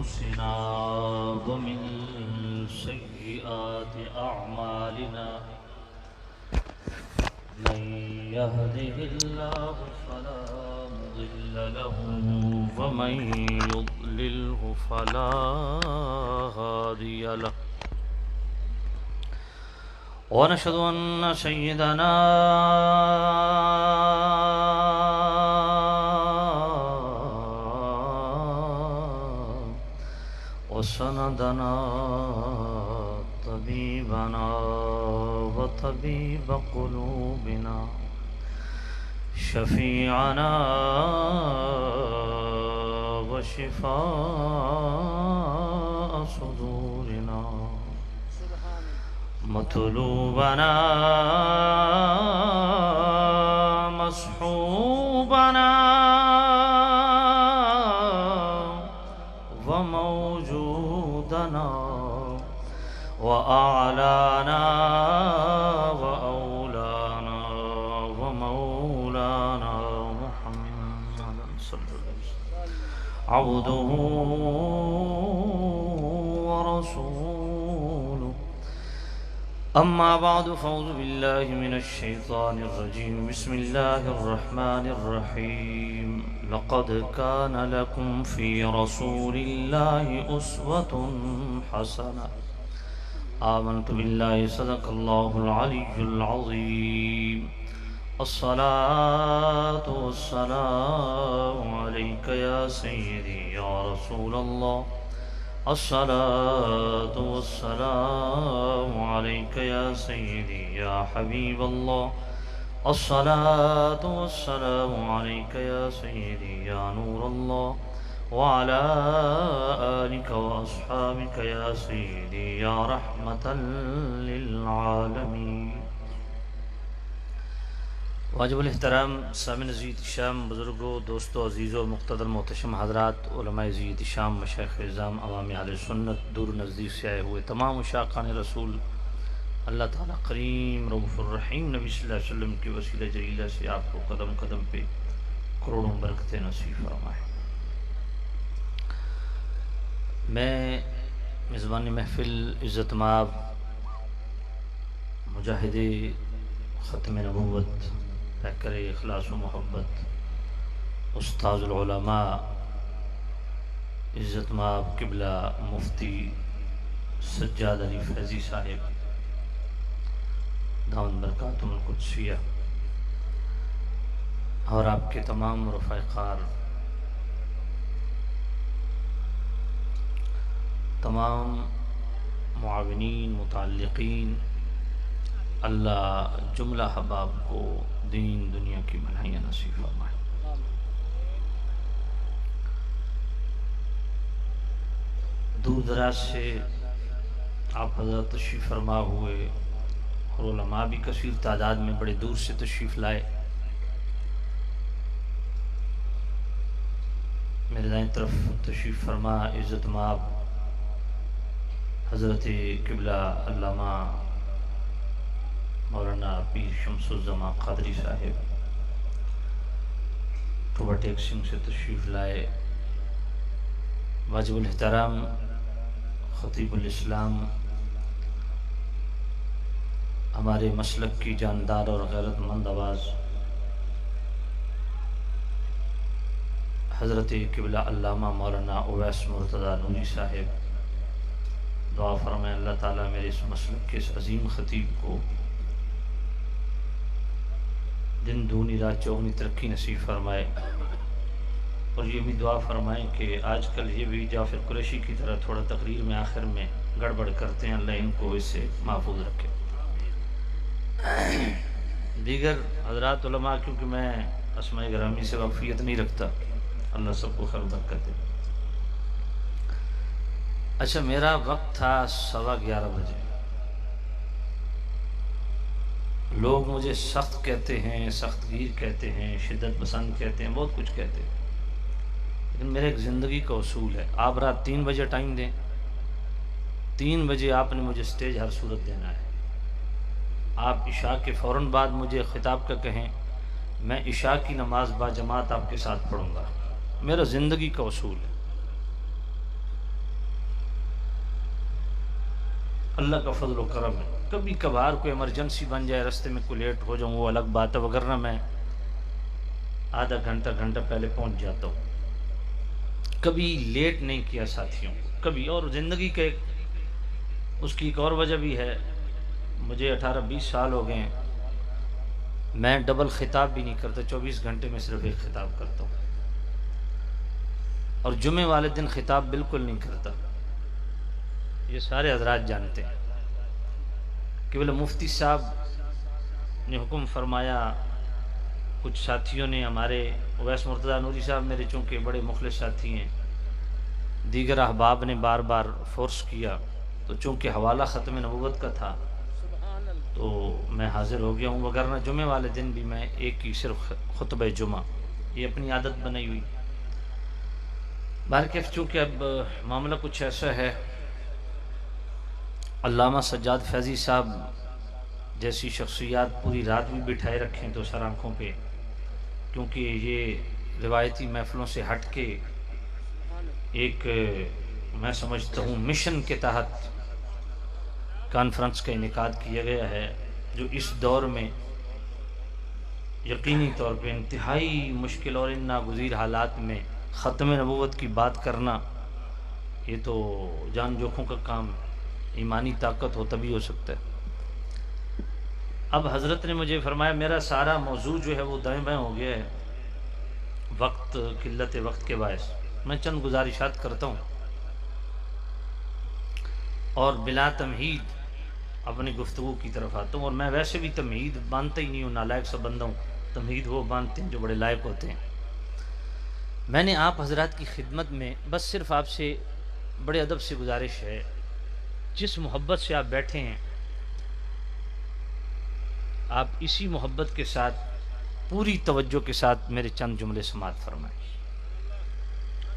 أنفسنا ومن سيئات أعمالنا من يهده الله فلا مضل له ومن يضلله فلا هادي له ونشهد أن سيدنا وسندنا طبيبنا وطبيب قلوبنا شفيعنا وشفاء صدورنا مطلوبنا مصحوبنا وموجودنا وأعلانا وأولانا ومولانا محمد صلى الله عليه وسلم عبده ورسوله أما بعد فأعوذ بالله من الشيطان الرجيم بسم الله الرحمن الرحيم لقد كان لكم في رسول الله أسوة حسنة آمنت بالله صدق الله العلي العظيم الصلاة والسلام عليك يا سيدي يا رسول الله الصلاة والسلام عليك يا سيدي يا حبيب الله الصلاة والسلام عليك يا سيدي يا نور الله وعلى آلك وأصحابك يا سيدي يا رحمة للعالمين واجب الاحترام سامعین عزیز شام بزرگوں دوستوں عزیزوں مقتدر محتشم حضرات علماء عزیز شام مشائخ اعظام عوام اہل سنت دور نزدیک سے آئے ہوئے تمام مشاقان رسول اللہ تعالیٰ کریم رؤوف الرحیم نبی صلی اللہ علیہ وسلم کی وسیلہ جلیلہ سے آپ کو قدم قدم پہ کروڑوں برکتیں نصیب فرمائے۔ میں میزبان محفل عزت مآب مجاہد ختم نبوت پیکر اخلاص و محبت استاذ العلماء عزت مآب قبلہ مفتی سجاد علی فیضی صاحب دامن برکاتہم القدسیہ اور آپ کے تمام رفقار تمام معاونین متعلقین اللہ جملہ حباب کو دین دنیا کی بھلائیاں نصیب فرمائے۔ دور دراز سے آپ حضرت تشریف فرما ہوئے اور علماء بھی کثیر تعداد میں بڑے دور سے تشریف لائے۔ میرے دائیں طرف تشریف فرما عزت مآب حضرت قبلہ علامہ مولانا پیر شمس الزمان قادری صاحب ٹوبہ ٹیک سنگھ سے تشریف لائے۔ واجب الاحترام خطیب الاسلام ہمارے مسلک کی جاندار اور غیرت مند آواز حضرت قبلہ علامہ مولانا اویس مرتضیٰ نوری صاحب، دعا فرمائیں اللہ تعالیٰ میرے اس مسلک کے اس عظیم خطیب کو دن دونی رات چوگنی ترقی نصیب فرمائے، اور یہ بھی دعا فرمائیں کہ آج کل یہ بھی جعفر قریشی کی طرح تھوڑا تقریر میں آخر میں گڑبڑ کرتے ہیں، اللہ ان کو اس سے محفوظ رکھے۔ دیگر حضرات علماء کیونکہ میں اسماء گرامی سے واقفیت نہیں رکھتا، اللہ سب کو خیر برکت دے۔ اچھا میرا وقت تھا 11:15 بجے۔ لوگ مجھے سخت کہتے ہیں، سخت گیر کہتے ہیں، شدت پسند کہتے ہیں، بہت کچھ کہتے ہیں، لیکن میرے ایک زندگی کا اصول ہے، آپ رات 3 بجے ٹائم دیں، 3 بجے آپ نے مجھے سٹیج ہر صورت دینا ہے۔ آپ عشاء کے فوراً بعد مجھے خطاب کا کہیں، میں عشاء کی نماز با جماعت آپ کے ساتھ پڑھوں گا، میرا زندگی کا اصول ہے۔ اللہ کا فضل و کرم ہے. کبھی کبھار کوئی ایمرجنسی بن جائے، رستے میں کوئی لیٹ ہو جاؤں، وہ الگ بات ہے، وگرنہ میں آدھا گھنٹہ پہلے پہنچ جاتا ہوں. کبھی لیٹ نہیں کیا ساتھیوں کو کبھی. اور زندگی کے اس کی ایک اور وجہ بھی ہے، مجھے 18-20 سال ہو گئے ہیں، میں ڈبل خطاب بھی نہیں کرتا، 24 گھنٹے میں صرف ایک خطاب کرتا ہوں. اور جمعے والے دن خطاب بالکل نہیں کرتا. یہ سارے حضرات جانتے ہیں کہ بولے مفتی صاحب نے حکم فرمایا، کچھ ساتھیوں نے، ہمارے اویس مرتضیٰ نوری صاحب میرے چونکہ بڑے مخلص ساتھی ہیں، دیگر احباب نے بار بار فورس کیا، تو چونکہ حوالہ ختم نبوت کا تھا تو میں حاضر ہو گیا ہوں، وگرنہ جمعے والے دن بھی میں ایک ہی صرف خطبہ جمعہ، یہ اپنی عادت بنائی ہوئی. بہرکیف چونکہ اب معاملہ کچھ ایسا ہے، علامہ سجاد فیضی صاحب جیسی شخصیات پوری رات بھی بٹھائے رکھیں تو سر آنکھوں پہ، کیونکہ یہ روایتی محفلوں سے ہٹ کے ایک میں سمجھتا ہوں مشن کے تحت کانفرنس کا انعقاد کیا گیا ہے، جو اس دور میں یقینی طور پہ انتہائی مشکل اور ان ناگزیر حالات میں ختم نبوت کی بات کرنا، یہ تو جان جوکھوں کا کام، ایمانی طاقت ہو تبھی ہو سکتا ہے. اب حضرت نے مجھے فرمایا میرا سارا موضوع جو ہے وہ دائیں بائیں ہو گیا ہے، وقت، قلت وقت کے باعث. میں چند گزارشات کرتا ہوں اور بلا تمہید اپنی گفتگو کی طرف آتا ہوں. اور میں ویسے بھی تمہید مانتا ہی نہیں ہوں، نالائق سا بندہ ہوں. تمہید وہ مانتے ہیں جو بڑے لائق ہوتے ہیں. میں نے آپ حضرات کی خدمت میں بس صرف آپ سے بڑے ادب سے گزارش ہے، جس محبت سے آپ بیٹھے ہیں آپ اسی محبت کے ساتھ پوری توجہ کے ساتھ میرے چند جملے سماعت فرمائیں.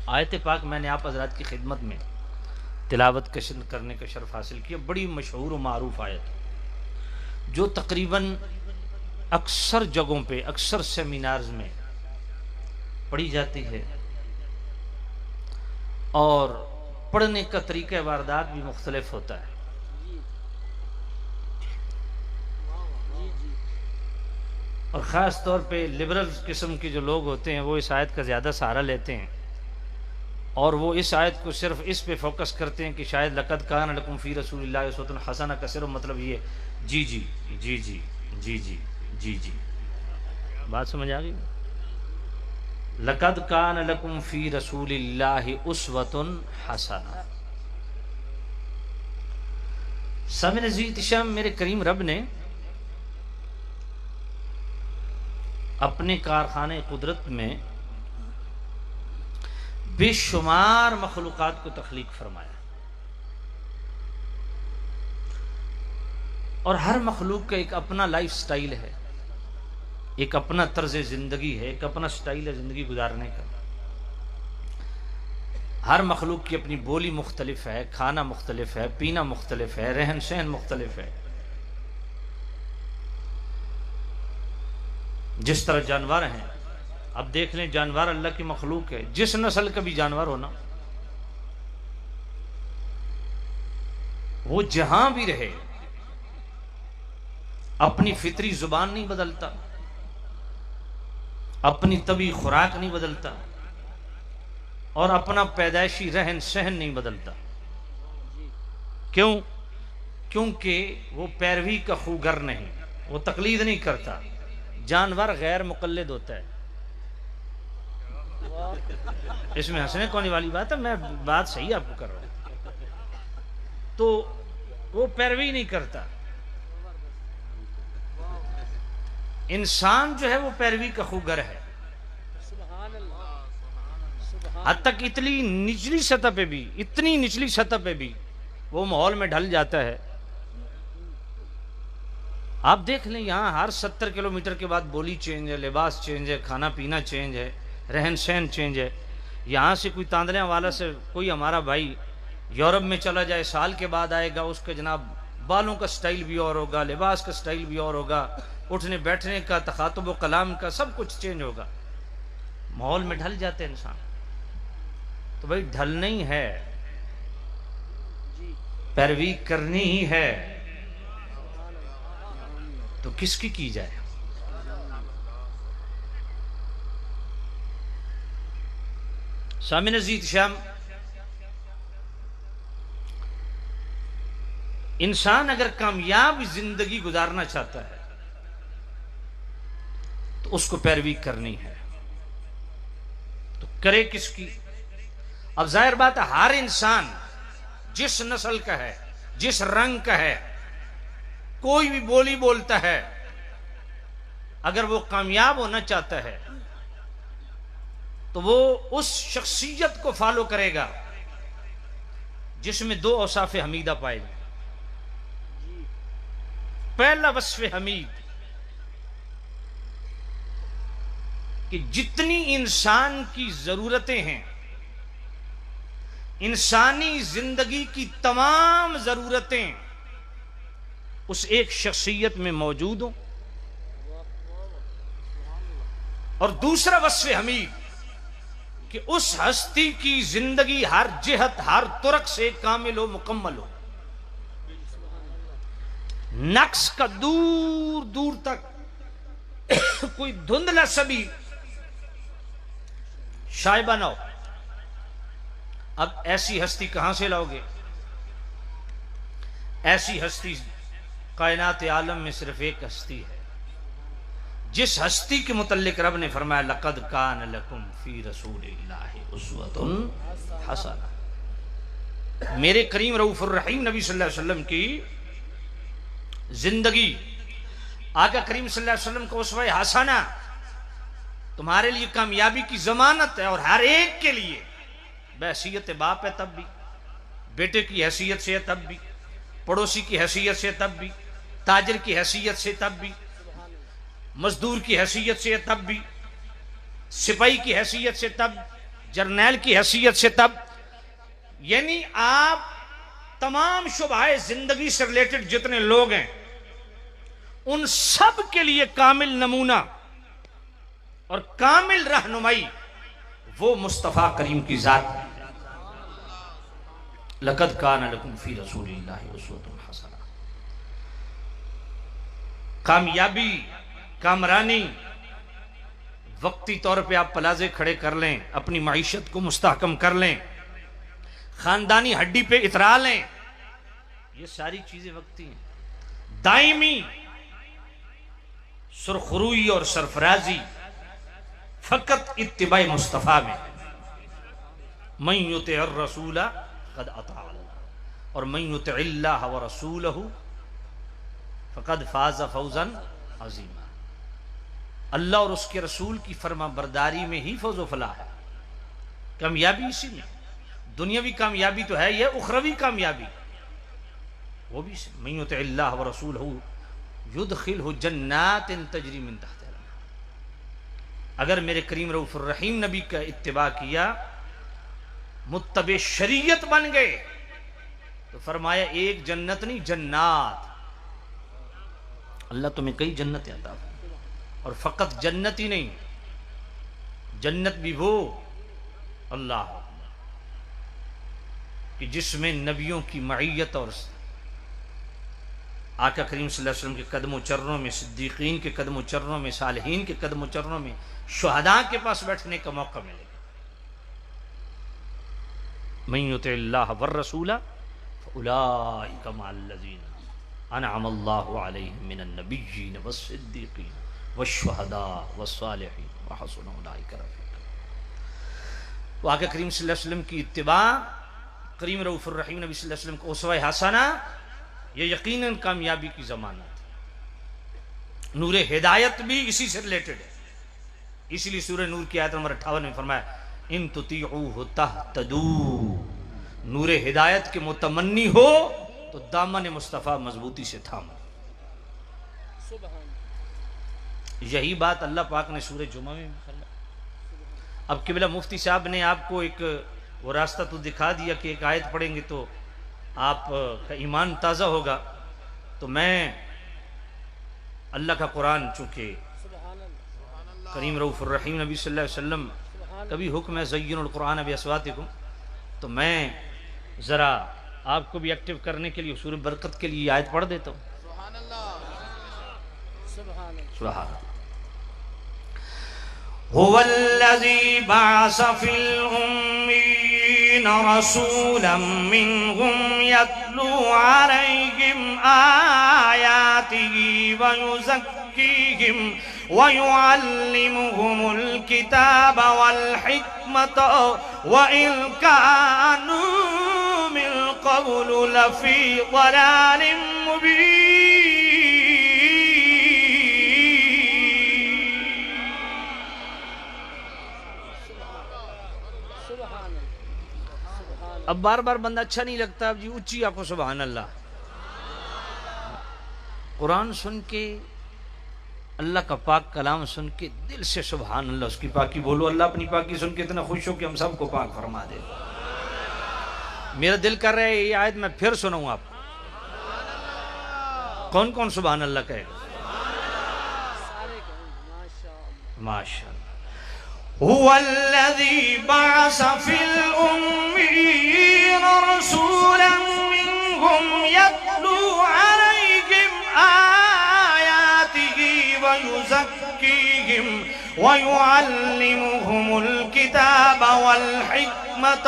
آیت پاک میں نے آپ حضرات کی خدمت میں تلاوت کرنے کا شرف حاصل کیا. بڑی مشہور و معروف آیت جو تقریباً اکثر جگہوں پہ، اکثر سیمینارز میں پڑھی جاتی ہے، اور پڑھنے کا طریقہ واردات بھی مختلف ہوتا ہے. اور خاص طور پہ لبرل قسم کے جو لوگ ہوتے ہیں وہ اس آیت کا زیادہ سہارا لیتے ہیں، اور وہ اس آیت کو صرف اس پہ فوکس کرتے ہیں کہ شاید لقد کان لکم فی رسول اللہ اسوۃ حسنہ کا صرف مطلب یہ جی جی جی جی جی جی جی جی. بات سمجھ آ گئی؟ لقد کان لکم فی رسول اللہ اسوۃ حسنہ. سامع عزیز شام، میرے کریم رب نے اپنے کارخانے قدرت میں بے شمار مخلوقات کو تخلیق فرمایا، اور ہر مخلوق کا ایک اپنا لائف سٹائل ہے، ایک اپنا طرز زندگی ہے، ایک اپنا سٹائل ہے زندگی گزارنے کا. ہر مخلوق کی اپنی بولی مختلف ہے، کھانا مختلف ہے، پینا مختلف ہے، رہن سہن مختلف ہے. جس طرح جانور ہیں، اب دیکھ لیں جانور اللہ کی مخلوق ہے، جس نسل کا بھی جانور ہونا وہ جہاں بھی رہے اپنی فطری زبان نہیں بدلتا، اپنی طبعی خوراک نہیں بدلتا، اور اپنا پیدائشی رہن سہن نہیں بدلتا. کیوں؟ کیونکہ وہ پیروی کا خوگر نہیں، وہ تقلید نہیں کرتا. جانور غیر مقلد ہوتا ہے. اس میں ہنسنے کونے والی بات ہے، میں بات صحیح آپ کو کر رہا ہوں. تو وہ پیروی نہیں کرتا. انسان جو ہے وہ پیروی کا خوگر ہے. حد تک اتنی نچلی سطح پہ بھی، اتنی نچلی سطح پہ بھی وہ ماحول میں ڈھل جاتا ہے. آپ دیکھ لیں یہاں ہر 70 کلومیٹر کے بعد بولی چینج ہے، لباس چینج ہے، کھانا پینا چینج ہے، رہن سہن چینج ہے. یہاں سے کوئی تاندلیاں والا سے کوئی ہمارا بھائی یورپ میں چلا جائے، سال کے بعد آئے گا، اس کے جناب بالوں کا سٹائل بھی اور ہوگا، لباس کا سٹائل بھی اور ہوگا، اٹھنے بیٹھنے کا، تخاطب و کلام کا، سب کچھ چینج ہوگا. ماحول میں ڈھل جاتے انسان. تو بھائی ڈھل نہیں ہے، پیروی کرنی ہی ہے تو کس کی جائے؟ سامعین عزیز شام، انسان اگر کامیاب زندگی گزارنا چاہتا ہے تو اس کو پیروی کرنی ہے، تو کرے کس کی؟ اب ظاہر بات ہے ہر انسان جس نسل کا ہے، جس رنگ کا ہے، کوئی بھی بولی بولتا ہے، اگر وہ کامیاب ہونا چاہتا ہے تو وہ اس شخصیت کو فالو کرے گا جس میں دو اوصاف حمیدہ پائے جائیں۔ پہلا وصف حمید کہ جتنی انسان کی ضرورتیں ہیں، انسانی زندگی کی تمام ضرورتیں اس ایک شخصیت میں موجود ہوں۔ اور دوسرا وصف حمید کہ اس ہستی کی زندگی ہر جہت، ہر طرق سے کامل و مکمل ہو، نقص کا دور دور تک کوئی دھندلا سا بھی شائبہ نہ ہو۔ اب ایسی ہستی کہاں سے لاؤ گے؟ ایسی ہستی کائنات عالم میں صرف ایک ہستی ہے، جس ہستی کے متعلق رب نے فرمایا لَقَدْ كَانَ لَكُمْ فِي رَسُولِ اللَّهِ أُسْوَةٌ حَسَنَةٌ۔ میرے کریم رؤوف الرحیم نبی صلی اللہ علیہ وسلم کی زندگی، آقا کریم صلی اللہ علیہ وسلم کو اسوہ حسنہ تمہارے لیے کامیابی کی ضمانت ہے، اور ہر ایک کے لیے، بحیثیت باپ ہے تب بھی، بیٹے کی حیثیت سے تب بھی، پڑوسی کی حیثیت سے تب بھی، تاجر کی حیثیت سے تب بھی، مزدور کی حیثیت سے تب بھی، سپاہی کی حیثیت سے تب، جرنیل کی حیثیت سے تب، یعنی آپ تمام شعبہ زندگی سے ریلیٹڈ جتنے لوگ ہیں ان سب کے لیے کامل نمونہ اور کامل رہنمائی وہ مصطفیٰ کریم کی ذات ہے۔ لَقَدْ كَانَ لَكُمْ فِي رَسُولِ اللَّهِ أُسْوَةٌ حَسَنَةٌ۔ کامیابی، کامرانی وقتی طور پہ آپ پلازے کھڑے کر لیں، اپنی معیشت کو مستحکم کر لیں، خاندانی ہڈی پہ اترا لیں، یہ ساری چیزیں وقتی ہیں۔ دائمی سرخروئی اور سرفرازی فقط اتباع مصطفیٰ میں، من یطع الرسول قد اطاع اللہ، اور من یطع اللہ ورسولہ فقد فاز فوزا عظیما۔ اللہ اور اس کے رسول کی فرما برداری میں ہی فوز و فلاح ہے، کامیابی اسی میں۔ دنیاوی کامیابی تو ہے، یہ اخروی کامیابی وہ بھی من یطع اللہ ورسولہ یدخلہ جنات تجری من تحتہا الانہار۔ اگر میرے کریم رؤوف الرحیم نبی کا اتباع کیا، متبع شریعت بن گئے، تو فرمایا ایک جنت نہیں، جنات۔ اللہ تمہیں کئی جنتیں عطا فرمائے، اور فقط جنت ہی نہیں، جنت بھی وہ اللہ کہ جس میں نبیوں کی معیت اور آقا کریم صلی اللہ علیہ وسلم کے قدم و چرنوں میں، صدیقین کے قدم و چرنوں میں، صالحین کے قدم و چرنوں میں، شہداء کے پاس بیٹھنے کا موقع ملے گا۔ من یطع اللہ والرسول فاولئک مع الذین انعم اللہ علیہم من النبیین والصدیقین والشہداء والصالحین وحسن اولئک رفیقا۔ تو آقا کریم صلی اللہ علیہ وسلم کی اتباع، کریم رؤوف الرحیم نبی صلی اللہ علیہ وسلم کو اسوہ حسنہ، یہ یقیناً کامیابی کی ضمانت ہے۔ نور ہدایت بھی اسی سے ریلیٹڈ ہے، اسی لیے سورہ نور کی آیت نمبر 58 میں فرمایا ان تطیعوہ تہتدوا، نور ہدایت کے متمنی ہو تو دامن مصطفیٰ مضبوطی سے تھامو۔ یہی بات اللہ پاک نے سورہ جمعہ میں فرمایا۔ اب قبلہ مفتی صاحب نے آپ کو ایک وہ راستہ تو دکھا دیا کہ ایک آیت پڑھیں گے تو آپ کا ایمان تازہ ہوگا، تو میں اللہ کا قرآن، چونکہ کریم رؤوف الرحیم نبی صلی اللہ علیہ وسلم کبھی حکم ہے زین القرآن باصواتکم، تو میں ذرا آپ کو بھی ایکٹیو کرنے کے لیے، حصول برکت کے لیے یہ آیت پڑھ دیتا ہوں. سبحان اللہ. هو الذي بعث في الأميين رسولا منهم يتلو عليهم آياته ويزكيهم ويعلمهم الكتاب والحكمة وإن كانوا من قبل لفي ضلال مبين. اب بار بار بندہ اچھا نہیں لگتا، اب جی اچھی آپ کو سبحان اللہ. قرآن سن کے، اللہ کا پاک کلام سن کے دل سے سبحان اللہ، اس کی پاکی بولو. اللہ اپنی پاکی سن کے اتنا خوش ہو کہ ہم سب کو پاک فرما دے. میرا دل کر رہا ہے یہ آیت میں پھر سنوں آپ. کون کون سبحان اللہ کہے گا؟ ماشاء اللہ. هو الذي بعث في الأميين رسولا منهم يتلو عليهم آياته ويزكيهم ويعلمهم الكتاب والحكمة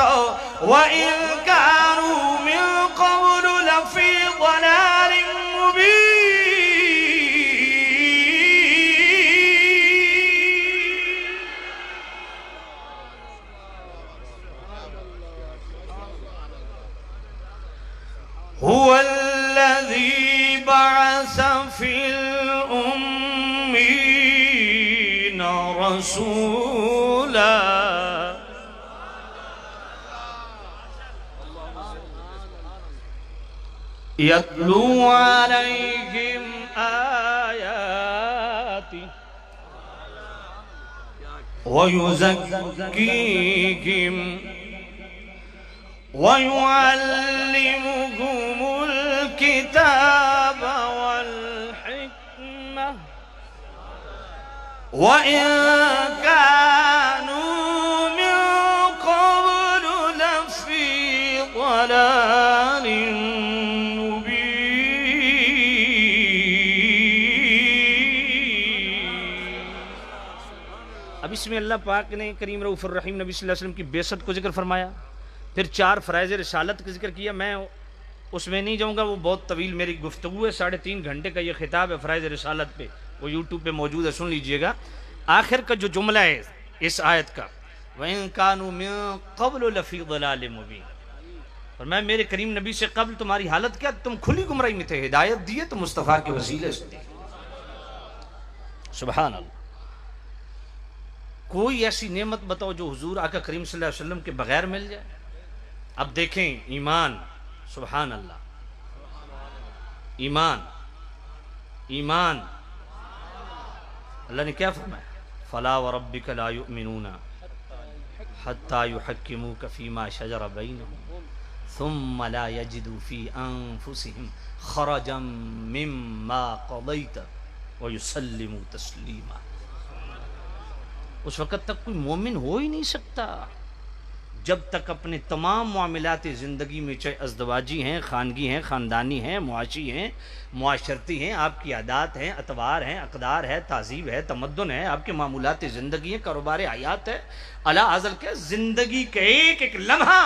وإن كانوا من قبل لفي ضلال مبين. هو الذي بعث في الأمين رسولا يتلو عليهم آياته ويزكيهم ويعلمهم الكتاب والحكمة وإن كانوا من قبل لفي ضلال مبين. اب اس میں اللہ پاک نے کریم رؤوف الرحیم نبی صلی اللہ علیہ وسلم کی بعثت کو ذکر فرمایا، پھر 4 فرائض رسالت کا ذکر کیا. میں اس میں نہیں جاؤں گا، وہ بہت طویل میری گفتگو ہے، 3.5 گھنٹے کا یہ خطاب ہے فرائض رسالت پہ، وہ یوٹیوب پہ موجود ہے، سن لیجئے گا. آخر کا جو جملہ ہے اس آیت کا، وَإِن كَانُوا مِن قَبْلُ لَفِي ضَلَالٍ مُبِينٍ، اور میں میرے کریم نبی سے قبل تمہاری حالت کیا، تم کھلی گمراہی میں تھے، ہدایت دیے تو مصطفیٰ کے وسیلے سے دی. سبحان اللہ. کوئی ایسی نعمت بتاؤ جو حضور آقا کریم صلی اللہ علیہ وسلم کے بغیر مل جائے. اب دیکھیں ایمان، سبحان اللہ، ایمان اللہ نے کیا فرمایا؟ فَلَا وَرَبِّكَ لَا يُؤْمِنُونَ حَتَّى يُحَكِّمُوكَ فِي مَا شَجَرَ بَيْنَهُمْ ثُمَّ لَا يَجِدُوا فِي أَنفُسِهِمْ خَرَجًا مِّمَّا قَضَيْتَ وَيُسَلِّمُوا تَسْلِيمًا. اس وقت تک کوئی مومن ہو ہی نہیں سکتا جب تک اپنے تمام معاملات زندگی میں، چاہے ازدواجی ہیں، خانگی ہیں، خاندانی ہیں، معاشی ہیں، معاشرتی ہیں، آپ کی عادات ہیں، اطوار ہیں، اقدار ہے، تہذیب ہے، تمدن ہے، آپ کے معمولات زندگی ہیں، کاروبار حیات ہے، اعلیٰ ازل کے زندگی کے ایک ایک لمحہ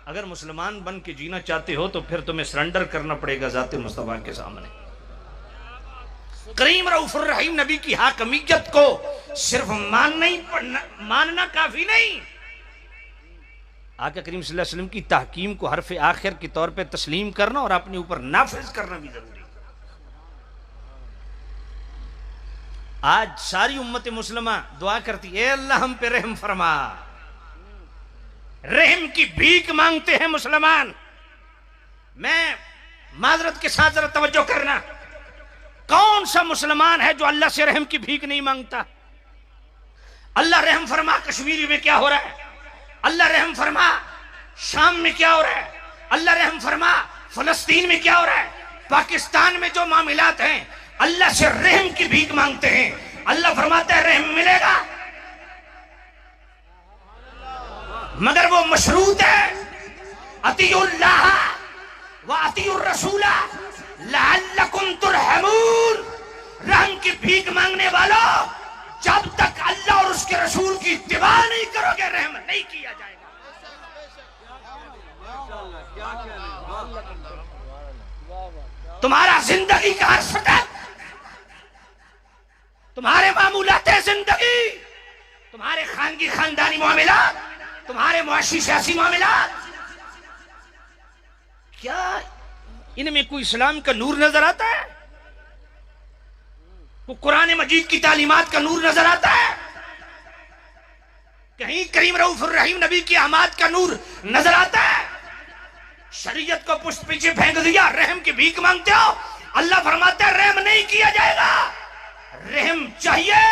اگر مسلمان بن کے جینا چاہتے ہو تو پھر تمہیں سرنڈر کرنا پڑے گا ذات مصطفیٰ کے سامنے. کریم رؤوف الرحیم نبی کی حاکمیت کو صرف ماننا کافی نہیں، آقا کریم صلی اللہ علیہ وسلم کی تحکیم کو حرف آخر کے طور پہ تسلیم کرنا اور اپنے اوپر نافذ کرنا بھی ضروری ہے. آج ساری امت مسلمہ دعا کرتی ہے، اے اللہ ہم پہ رحم فرما. رحم کی بھیک مانگتے ہیں مسلمان. میں معذرت کے ساتھ ذرا توجہ کرنا، کون سا مسلمان ہے جو اللہ سے رحم کی بھیک نہیں مانگتا؟ اللہ رحم فرما کشمیری میں کیا ہو رہا ہے، اللہ رحم فرما شام میں کیا ہو رہا ہے، اللہ رحم فرما فلسطین میں کیا ہو رہا ہے، پاکستان میں جو معاملات ہیں، اللہ سے رحم کی بھیک مانگتے ہیں. اللہ فرماتا ہے رحم ملے گا مگر وہ مشروط ہے اطیعوا اللہ وَأَطِيعُوا الرَّسُولَ لَعَلَّكُمْ تُرْحَمُونَ. رحم کی بھیک مانگنے والوں، جب تک اللہ اور اس کے رسول کی اتباع نہیں کرو گے رحم نہیں کیا جائے گا. تمہارا زندگی کا ہر سٹپ، تمہارے معمولات زندگی، تمہارے خانگی خاندانی معاملات، تمہارے معاشی سیاسی معاملات، کیا ان میں کوئی اسلام کا نور نظر آتا ہے؟ کوئی قرآن مجید کی تعلیمات کا نور نظر آتا ہے؟ کہیں کریم رؤوف الرحیم نبی کی احماد کا نور نظر آتا ہے؟ شریعت کو پشت پیچھے پھینک دیا، رحم کی بھیک مانگتے ہو. اللہ فرماتا ہے رحم نہیں کیا جائے گا، رحم چاہیے.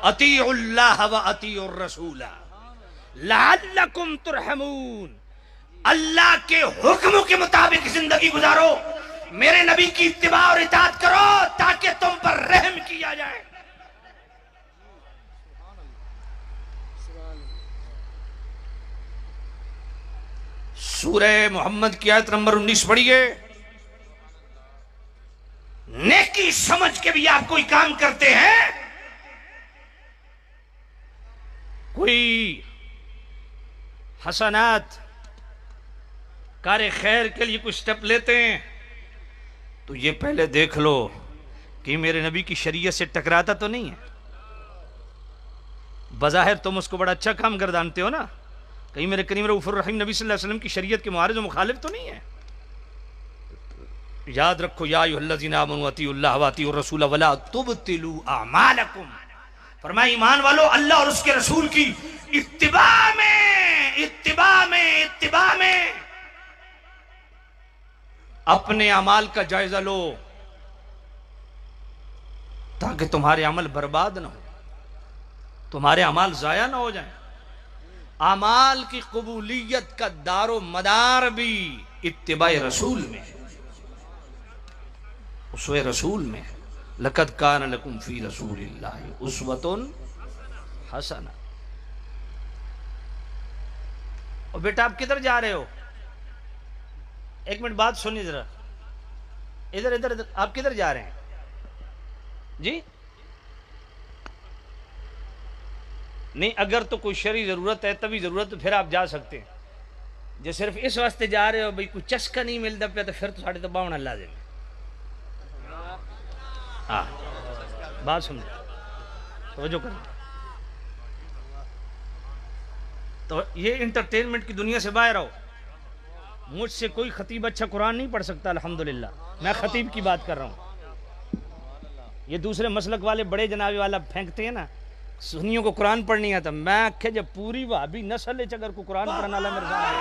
اطیعوا اللہ و اطیعوا الرسول لعلکم ترحمون. اللہ کے حکم کے مطابق زندگی گزارو، میرے نبی کی اتباع اور اطاعت کرو تاکہ تم پر رحم کیا جائے. سورہ محمد کی آیت نمبر 19 پڑھیے. نیکی سمجھ کے بھی آپ کوئی کام کرتے ہیں، کوئی حسنات کار خیر کے لیے کچھ سٹیپ لیتے ہیں تو یہ پہلے دیکھ لو کہ میرے نبی کی شریعت سے ٹکراتا تو نہیں ہے. بظاہر تم اس کو بڑا اچھا کام گردانتے ہو نا، کہیں میرے کریم رؤوف الرحیم نبی صلی اللہ علیہ وسلم کی شریعت کے معارض و مخالف تو نہیں ہے. یاد رکھو یا ایھا الذین آمنوا اطیعوا اللہ واطیعوا الرسول ولا تبطلوا اعمالکم. فرمایا ایمان والو اللہ اور اس کے رسول کی اتباع میں اپنے اعمال کا جائزہ لو تاکہ تمہارے عمل برباد نہ ہو، تمہارے اعمال ضائع نہ ہو جائیں. اعمال کی قبولیت کا دار و مدار بھی اتباع رسول میں ہے، اسوہ رسول میں ہے. لقد کان لکم فی رسول اللہ اسوۃ حسنہ. اور بیٹا آپ کدھر جا رہے ہو؟ ایک منٹ بات سنیے ذرا، ادھر ادھر ادھر. آپ کدھر جا رہے ہیں جی؟ نہیں، اگر تو کوئی شرعی ضرورت ہے تبھی ضرورت، تو پھر آپ جا سکتے ہیں. جو صرف اس واسطے جا رہے ہو بھئی کوئی چسکا نہیں ملتا پہ تو پھر تو ساڑھے تو باؤنا لازم ہے. ہاں بات سمجھو، توجہ کریں. تو یہ انٹرٹینمنٹ کی دنیا سے باہر آؤ. مجھ سے کوئی خطیب اچھا قرآن نہیں پڑھ سکتا الحمدللہ، میں خطیب کی بات کر رہا ہوں. یہ دوسرے مسلک والے بڑے جنابے والا پھینکتے ہیں نا سنیوں کو قرآن پڑھ نہیں آتا. میں کہ جب پوری وہابی نسل ہے اگر کو قرآن پڑھنا اللہ میرے سامنے.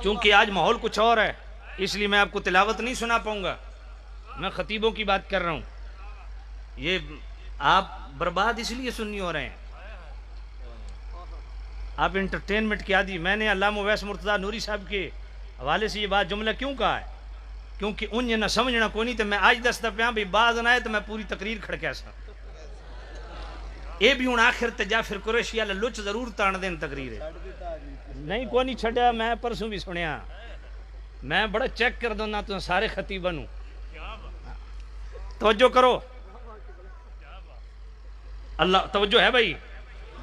چونکہ آج ماحول کچھ اور ہے اس لیے میں آپ کو تلاوت نہیں سنا پاؤں گا، میں خطیبوں کی بات کر رہا ہوں. یہ آپ برباد اس لیے سنی ہو رہے ہیں، آپ انٹرٹینمنٹ کی عادی. میں نے علامہ اویس مرتضیٰ نوری صاحب کے حوالے سے یہ بات جملہ کیوں کہا ہے؟ کیونکہ انہیں نہ سمجھنا کو نہیں تو میں آج دستا پہ بھی باز نہ آئے تو میں پوری تقریر کھڑکیا سا. یہ بھی ہوں آخر تے جعفر قریشی والا لچ ضرور تان دین تقریر ہے. نہیں کو نہیں چھڑیا، میں پرسوں بھی سنیا، میں بڑا چیک کر دونا تو سارے خطیبہ نوں. توجہ کرو، اللہ توجہ ہے بھائی.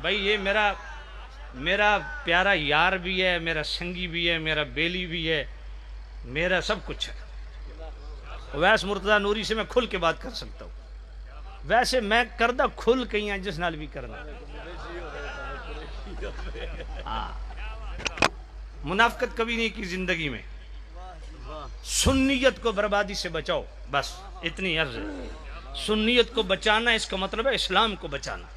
بھائی یہ میرا پیارا یار بھی ہے، میرا سنگی بھی ہے، میرا بیلی بھی ہے، میرا سب کچھ ہے. اویس مرتضیٰ نوری سے میں کھل کے بات کر سکتا ہوں. ویسے میں کردہ کھل کہیں ہیں جس نال بھی کرنا. منافقت کبھی نہیں کی زندگی میں. سنیت کو بربادی سے بچاؤ، بس اتنی عرض ہے. سنیت کو بچانا اس کا مطلب ہے اسلام کو بچانا.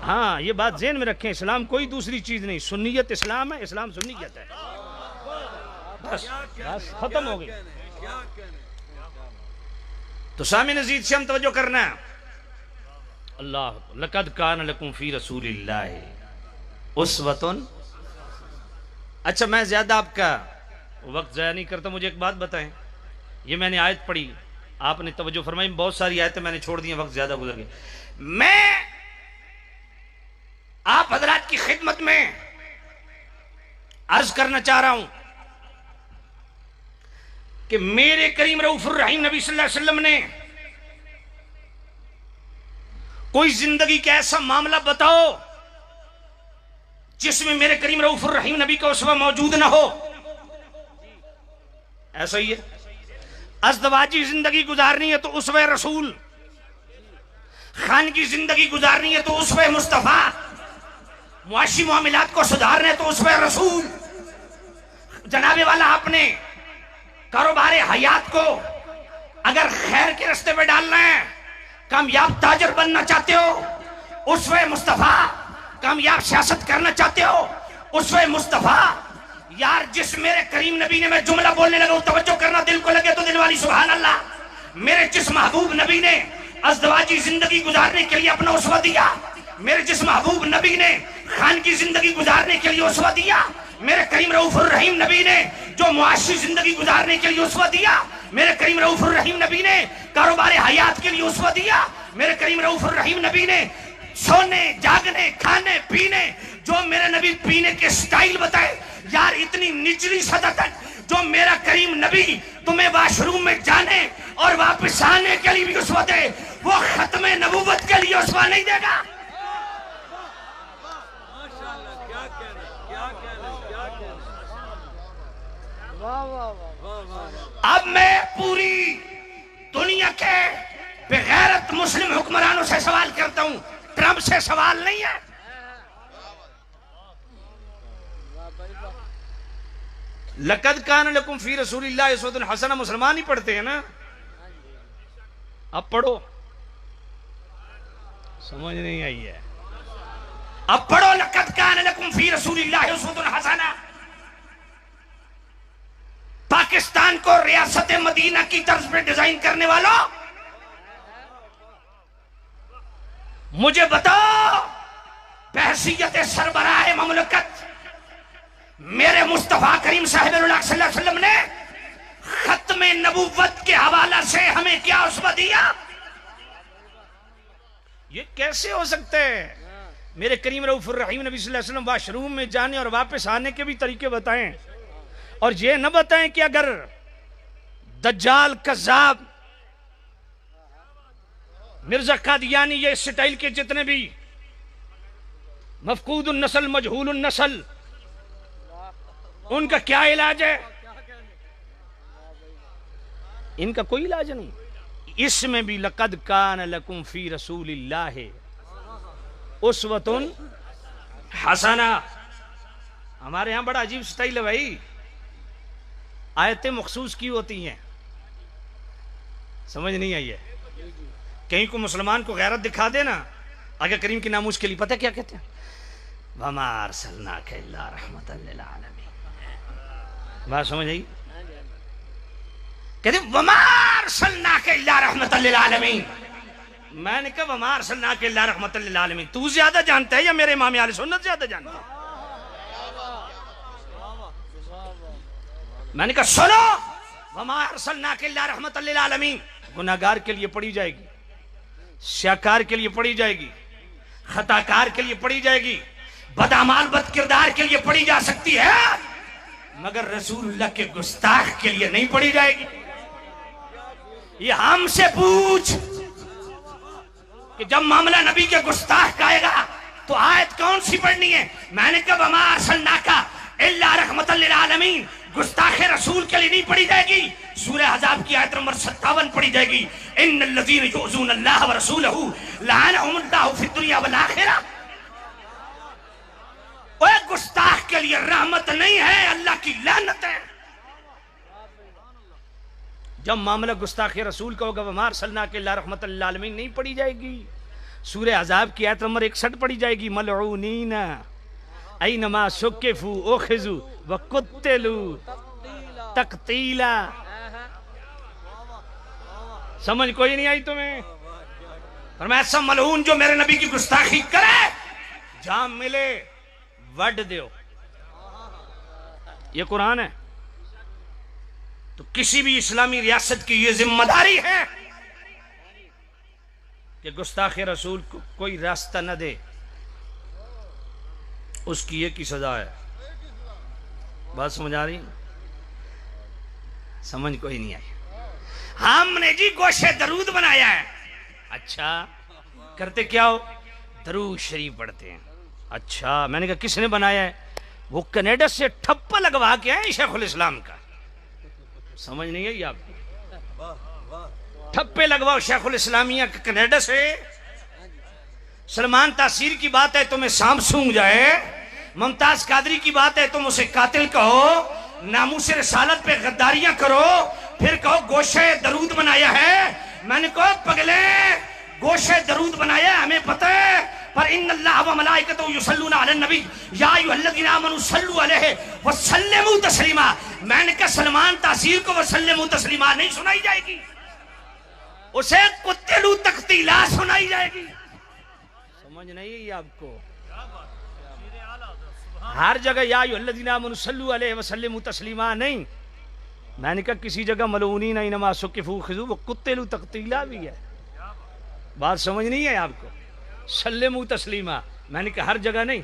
ہاں یہ بات ذہن میں رکھیں، اسلام کوئی دوسری چیز نہیں. سنیت اسلام ہے، اسلام سنیت ہے. بس ختم ہو گئی. تو سامعین عزیز سے ہم توجہ کرنا ہے. اللہ لقد کان لکم فی رسول اللہ اسوۃ. اچھا میں زیادہ آپ کا وقت ضائع نہیں کرتا، مجھے ایک بات بتائیں. یہ میں نے آیت پڑھی آپ نے توجہ فرمائی، بہت ساری آیتیں میں نے چھوڑ دی ہیں، وقت زیادہ گزر گیا. میں آپ حضرات کی خدمت میں عرض کرنا چاہ رہا ہوں کہ میرے کریم رؤوف الرحیم نبی صلی اللہ علیہ وسلم نے کوئی زندگی کا ایسا معاملہ بتاؤ جس میں میرے کریم رؤوف الرحیم نبی کا اسوہ موجود نہ ہو. ایسا ہی ہے. ازدواجی زندگی گزارنی ہے تو اسوہ رسول، خان کی زندگی گزارنی ہے تو اسوہ مصطفیٰ، معاشی معاملات کو سدھارنے تو اسوہ رسول. جناب والا آپ نے کاروبار حیات کو اگر خیر کے رستے پہ ڈالنا ہے، کامیاب تاجر بننا چاہتے ہو اسوہ مصطفیٰ، کامیاب سیاست کرنا چاہتے ہو اسوہ مصطفیٰ. یار جس میرے کریم نبی نے، میں جملہ بولنے لگا ہوں توجہ کرنا، دل کو لگے تو دل والی سبحان اللہ. میرے جس محبوب نبی نے ازدواجی زندگی گزارنے کے لیے اپنا اسوہ دیا، میرے جس محبوب نبی نے خان کی زندگی گزارنے کے لیے اسوہ دیا، میرے کریم رؤوف الرحیم نبی نے جو معاشی زندگی گزارنے کے لیے اسوہ دیا، میرے کریم رؤوف الرحیم نبی نے کاروبار حیات کے لیے اسوہ دیا، میرے کریم رؤوف الرحیم نبی نے سونے جاگنے کھانے پینے جو میرے نبی پینے کے سٹائل بتائے. یار اتنی نچلی سطح تک جو میرا کریم نبی تمہیں واش روم میں جانے اور واپس آنے کے لیے بھی اسوہ دے، وہ ختم نبوت کے لیے اسوہ نہیں دے گا. اب میں پوری دنیا کے بغیرت مسلم حکمرانوں سے سوال کرتا ہوں، ٹرمپ سے سوال نہیں ہے. لقد کان لکم فی رسول اللہ اسوۃ حسنہ مسلمان ہی پڑھتے ہیں نا. اب پڑھو، سمجھ نہیں آئی ہے. اب پڑھو لقد کان لکم فی رسول اللہ اسوۃ حسنہ. پاکستان کو ریاست مدینہ کی طرز پہ ڈیزائن کرنے والوں مجھے بتاؤ، بحیثیت سربراہ مملکت میرے مصطفیٰ کریم صاحب اللہ صلی اللہ علیہ وسلم نے ختم نبوت کے حوالہ سے ہمیں کیا اسوہ دیا؟ یہ کیسے ہو سکتا ہے؟ میرے کریم رؤوف الرحیم نبی صلی اللہ علیہ وسلم واش روم میں جانے اور واپس آنے کے بھی طریقے بتائیں، اور یہ نہ بتائیں کہ اگر دجال کذاب مرزا قادیانی یہ سٹائل کے جتنے بھی مفقود النسل مجہول النسل، ان کا کیا علاج ہے؟ ان کا کوئی علاج نہیں. اس میں بھی لقد کان لکم فی رسول اللہ اسوۃ حسنہ. ہمارے ہاں بڑا عجیب سٹائل ہے بھائی، آیتیں مخصوص کی ہوتی ہیں، سمجھ نہیں آئی ہے. کہیں کو مسلمان کو غیرت دکھا دے نا آگے کریم کی ناموس کے لیے، پتہ کیا کہتے ہیں؟ وَمَا أَرْسَلْنَاكَ إِلَّا رَحْمَةً لِلْعَالَمِينَ. بات سمجھ آئی؟ کہتے ہیں وَمَا أَرْسَلْنَاكَ إِلَّا رَحْمَةً لِلْعَالَمِينَ. میں نے کہا وَمَا أَرْسَلْنَاكَ إِلَّا رَحْمَةً لِلْعَالَمِينَ. تو زیادہ جانتا ہے یا میرے امام اہل سنت زیادہ جانتا ہے؟ میں نے کہا سنو، وَمَا أَرْسَلْنَاكَ إِلَّا رَحْمَةً لِلْعَالَمِينَ گناہگار کے لیے پڑھی جائے گی، سیاکار کے لیے پڑھی جائے گی، خطاکار کے لیے پڑھی جائے گی، بدعمال بد کردار کے لیے پڑھی جا سکتی ہے، مگر رسول اللہ کے گستاخ کے لیے نہیں پڑھی جائے گی. یہ ہم سے پوچھ کہ جب معاملہ نبی کے گستاخ کا آئے گا تو آیت کون سی پڑھنی ہے؟ میں نے کہا وَمَا أَرْسَلْنَاكَ إِلَّا رَحْمَةً لِلْعَالَمِينَ گستاخ رسول کے لیے نہیں پڑھی جائے گی. سورہ احزاب کی آیت نمبر 57 پڑھی جائے گی، ان الذین یؤذون اللہ ورسولہ لعنہم اللہ فی الدنیا والآخرہ. وہ گستاخ کے لیے رحمت نہیں ہے، اللہ کی لعنت ہے. جب معاملہ گستاخ رسول کا ہوگا وَمَا أَرْسَلْنَاكَ إِلَّا رَحْمَةً لِلْعَالَمِينَ نہیں پڑھی جائے گی. سورہ احزاب کی آیت نمبر 61 پڑھی جائے گی، ملعونین اینما ثقفوا اخذوا وقتلوا تقتیلا. سمجھ کوئی نہیں آئی تمہیں؟ فرمایا ایسا ملعون جو میرے نبی کی گستاخی کرے جہاں ملے وڈ دیو. یہ قرآن ہے. تو کسی بھی اسلامی ریاست کی یہ ذمہ داری ہے کہ گستاخ رسول کو کوئی راستہ نہ دے، اس کی ایک ہی سزا ہے۔ بات سمجھ آ رہی؟ سمجھ کوئی نہیں آئی۔ ہم نے جی گوشے درود بنایا ہے۔ اچھا کرتے کیا ہو؟ درود شریف پڑھتے ہیں۔ اچھا میں نے کہا کس نے بنایا ہے؟ وہ کینیڈا سے ٹھپا لگوا کے آئے شیخ الاسلام کا۔ سمجھ نہیں ہے آپ؟ ٹھپے لگواؤ شیخ الاسلامیہ کا کینیڈا سے۔ سلمان تاثیر کی بات ہے تمہیں سانپ سونگ جائے، ممتاز قادری کی بات ہے تم اسے قاتل کہو، ناموس رسالت پہ غداریاں کرو، پھر کہو گوشے درود بنایا ہے۔ میں نے کہا پگلے گوشے درود بنایا ہے ہمیں پتہ ہے، پر ان اللہ و ملائکتہ یصلون علی النبی یا ایھا الذین آمنوا صلوا علیہ وسلموا تسلیما۔ میں نے کہا سلمان تاثیر کو وسلموا تسلیما نہیں سنائی جائے گی، اسے قتلوا تقتیلا سنائی جائے گی۔ سمجھ نہیں ہے آپ کو؟ ہر جگہ یا ایھا الذین آمنوا صلوا علیہ وسلموا تسلیما نہیں۔ میں نے کہا کسی جگہ ملعونین اینما ثقفوا خذوا وقتلوا تقتیلا بھی ہے۔ بات سمجھ نہیں ہے آپ کو؟ سلموا تسلیما میں نے کہا ہر جگہ نہیں،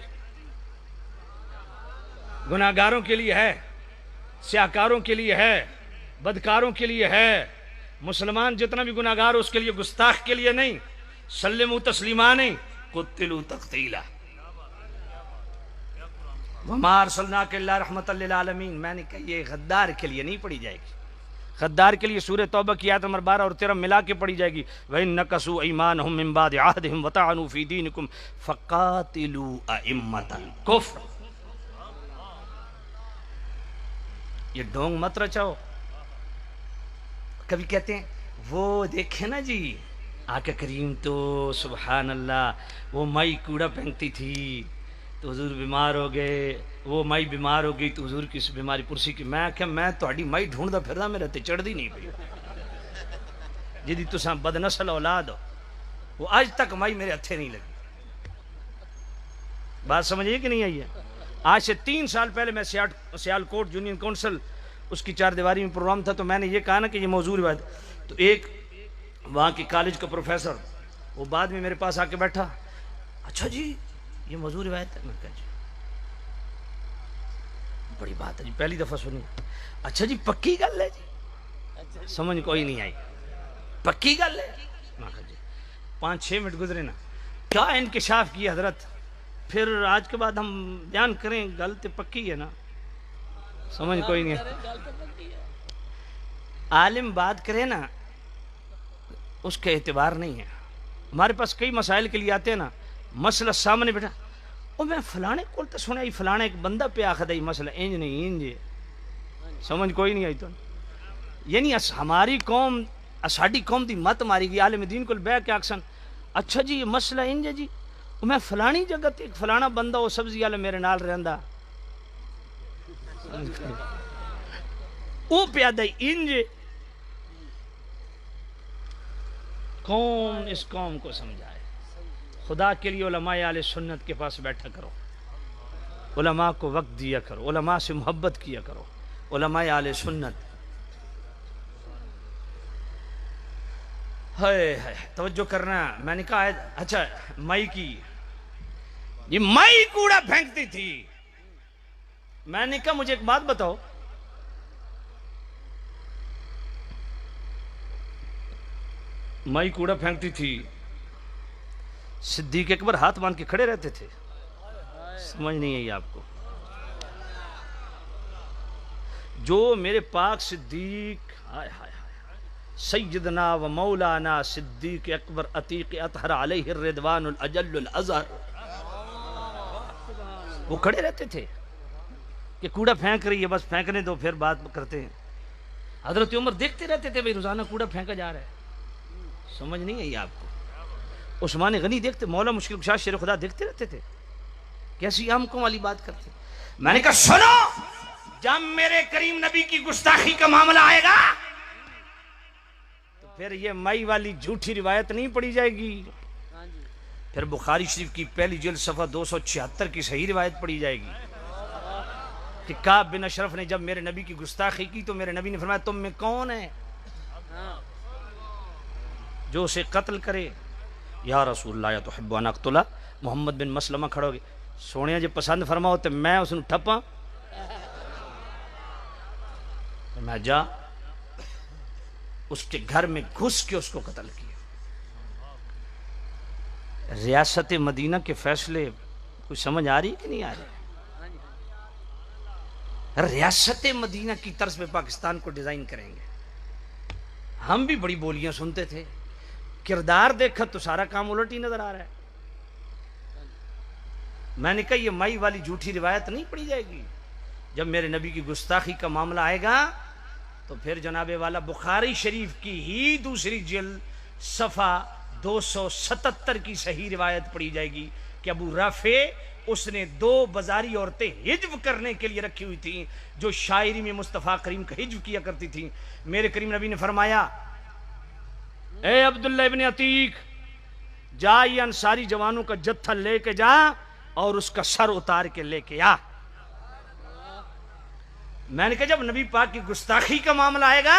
گناہگاروں کے لیے ہے، سیاہکاروں کے لیے ہے، بدکاروں کے لیے ہے، مسلمان جتنا بھی گناہگار اس کے لیے، گستاخ کے لیے نہیں۔ سلموا تسلیما نہیں، قتلوا تقتیلا۔ وما ارسلناک الا رحمۃ للعالمین۔ میں نے کہا یہ غدار کے لیے نہیں پڑھی جائے گی، غدار کے لیے سورہ توبہ کی آیت نمبر 12 اور 13 ملا کے پڑھی جائے گی۔ وَإِن نَكَثُوا أَيْمَانَهُم مِّن بَعْدِ عَهْدِهِمْ وَطَعَنُوا فِي دِينِكُمْ فَقَاتِلُوا أَئِمَّةَ الْكُفْرِ۔ یہ ڈونگ مت رچاؤ۔ کبھی کہتے ہیں وہ دیکھیں نا جی آقا کریم تو سبحان اللہ وہ مائی کوڑا پھینکتی تھی تو حضور بیمار ہو گئے، وہ مائی بیمار ہو گئی تو حضور کی بیماری پرسی کی۔ میں کہ میں تہاڈی مائی ڈھونڈدا پھردا میرے تے چڑھدی نہیں پئی، جدی تساں بد نسل اولاد ہو، وہ آج تک مائی میرے ہتھے نہیں لگی۔ بات سمجھیے کہ نہیں آئی ہے؟ آج سے 3 سال پہلے میں سیال کوٹ یونین کونسل اس کی 4 دیواری میں پروگرام تھا، تو میں نے یہ کہا نا کہ یہ موضوع روایت، تو ایک وہاں کی کالج کا پروفیسر وہ بعد میں میرے پاس آ کے بیٹھا، اچھا جی یہ موضوع روایت ہے؟ میں کہا جی بڑی بات ہے جی، پہلی دفعہ سنی۔ اچھا جی پکی گل ہے جی؟ سمجھ کوئی نہیں آئی، پکی گل ہے؟ میں کہا جی 5-6 منٹ گزرے نا، کیا انکشاف کی حضرت، پھر آج کے بعد ہم بیان کریں گل تو پکی ہے نا۔ سمجھ کوئی نہیں ہے، عالم بات کرے نا اس کا اعتبار نہیں ہے۔ ہمارے پاس کئی مسائل کے لیے آتے ہیں نا، مسئلہ سامنے بیٹھا اور میں فلانے کو تو سنا فلانے ایک بندہ پہ آخر ہے مسئلہ انج نہیں انج، سمجھ کوئی نہیں آئی تو یعنی ہماری قوم ساڈی قوم دی مت ماری گئی، عالم دین کو بہ کے آکسن اچھا جی یہ مسئلہ انج ہے جی، میں فلانی جگہ تے ایک فلانا بندہ وہ سبزی والا میرے نال رہندا وہ پیادہ انج۔ کون اس قوم کو سمجھائے؟ خدا کے لیے علماء اہل سنت کے پاس بیٹھا کرو، علماء کو وقت دیا کرو، علماء سے محبت کیا کرو، علماء اہل سنت۔ توجہ کرنا، میں نے کہا اچھا مائی کی یہ مائی کوڑا پھینکتی تھی۔ میں نے کہا مجھے ایک بات بتاؤ، مائی کوڑا پھینکتی تھی، صدیق اکبر ہاتھ باندھ کے کھڑے رہتے تھے؟ سمجھ نہیں آئی آپ کو؟ جو میرے پاک صدیق سیدنا و مولانا صدیق اکبر عتیق اطہر علیہ الرضوان الاجل الازہر، وہ کھڑے رہتے تھے کہ کوڑا پھینک رہی ہے بس پھینکنے دو پھر بات کرتے ہیں۔ حضرت عمر دیکھتے رہتے تھے بھئی روزانہ کوڑا پھینکا جا رہا ہے۔ سمجھ نہیں آئی آپ کو؟ عثمان غنی دیکھتے، مولا مشکل کشا شیر خدا دیکھتے رہتے تھے، کیسی آمکوں والی بات کرتے۔ میں نے کہا سنو، جب میرے کریم نبی کی گستاخی کا معاملہ آئے گا تو پھر یہ مائی والی جھوٹی روایت نہیں پڑھی جائے گی، پھر بخاری شریف کی پہلی جلد صفحہ 276 کی صحیح روایت پڑھی جائے گی۔ کہ کعب بن اشرف نے جب میرے نبی کی گستاخی کی تو میرے نبی نے فرمایا تم میں کون ہے جو اسے قتل کرے؟ یا رسول اللہ یا تحب ان اقتلا، محمد بن مسلمہ کھڑو گے، سونے جی پسند فرماؤ تو میں اس نے ٹھپاں، میں جا اس کے گھر میں گھس کے اس کو قتل کیا۔ ریاست مدینہ کے فیصلے کچھ سمجھ آ رہی کہ نہیں آ رہی؟ ریاست مدینہ کی طرز پہ پاکستان کو ڈیزائن کریں گے۔ ہم بھی بڑی بولیاں سنتے تھے، کردار دیکھا تو سارا کام الٹ ہی نظر آ رہا ہے۔ میں نے کہا یہ مائی والی جھوٹی روایت نہیں پڑھی جائے گی، جب میرے نبی کی گستاخی کا معاملہ آئے گا تو پھر جناب والا بخاری شریف کی ہی دوسری جلد صفحہ 277 کی صحیح روایت پڑھی جائے گی کہ ابو رافع اس نے 2 بازاری عورتیں ہجو کرنے کے لیے رکھی ہوئی تھیں جو شاعری میں مصطفیٰ کریم کا ہجو کیا کرتی تھیں۔ میرے کریم نبی نے فرمایا اے عبداللہ ابن عتیق، جا یہ انصاری جوانوں کا جتھا لے کے جا اور اس کا سر اتار کے لے کے آ۔ میں نے کہا جب نبی پاک کی گستاخی کا معاملہ آئے گا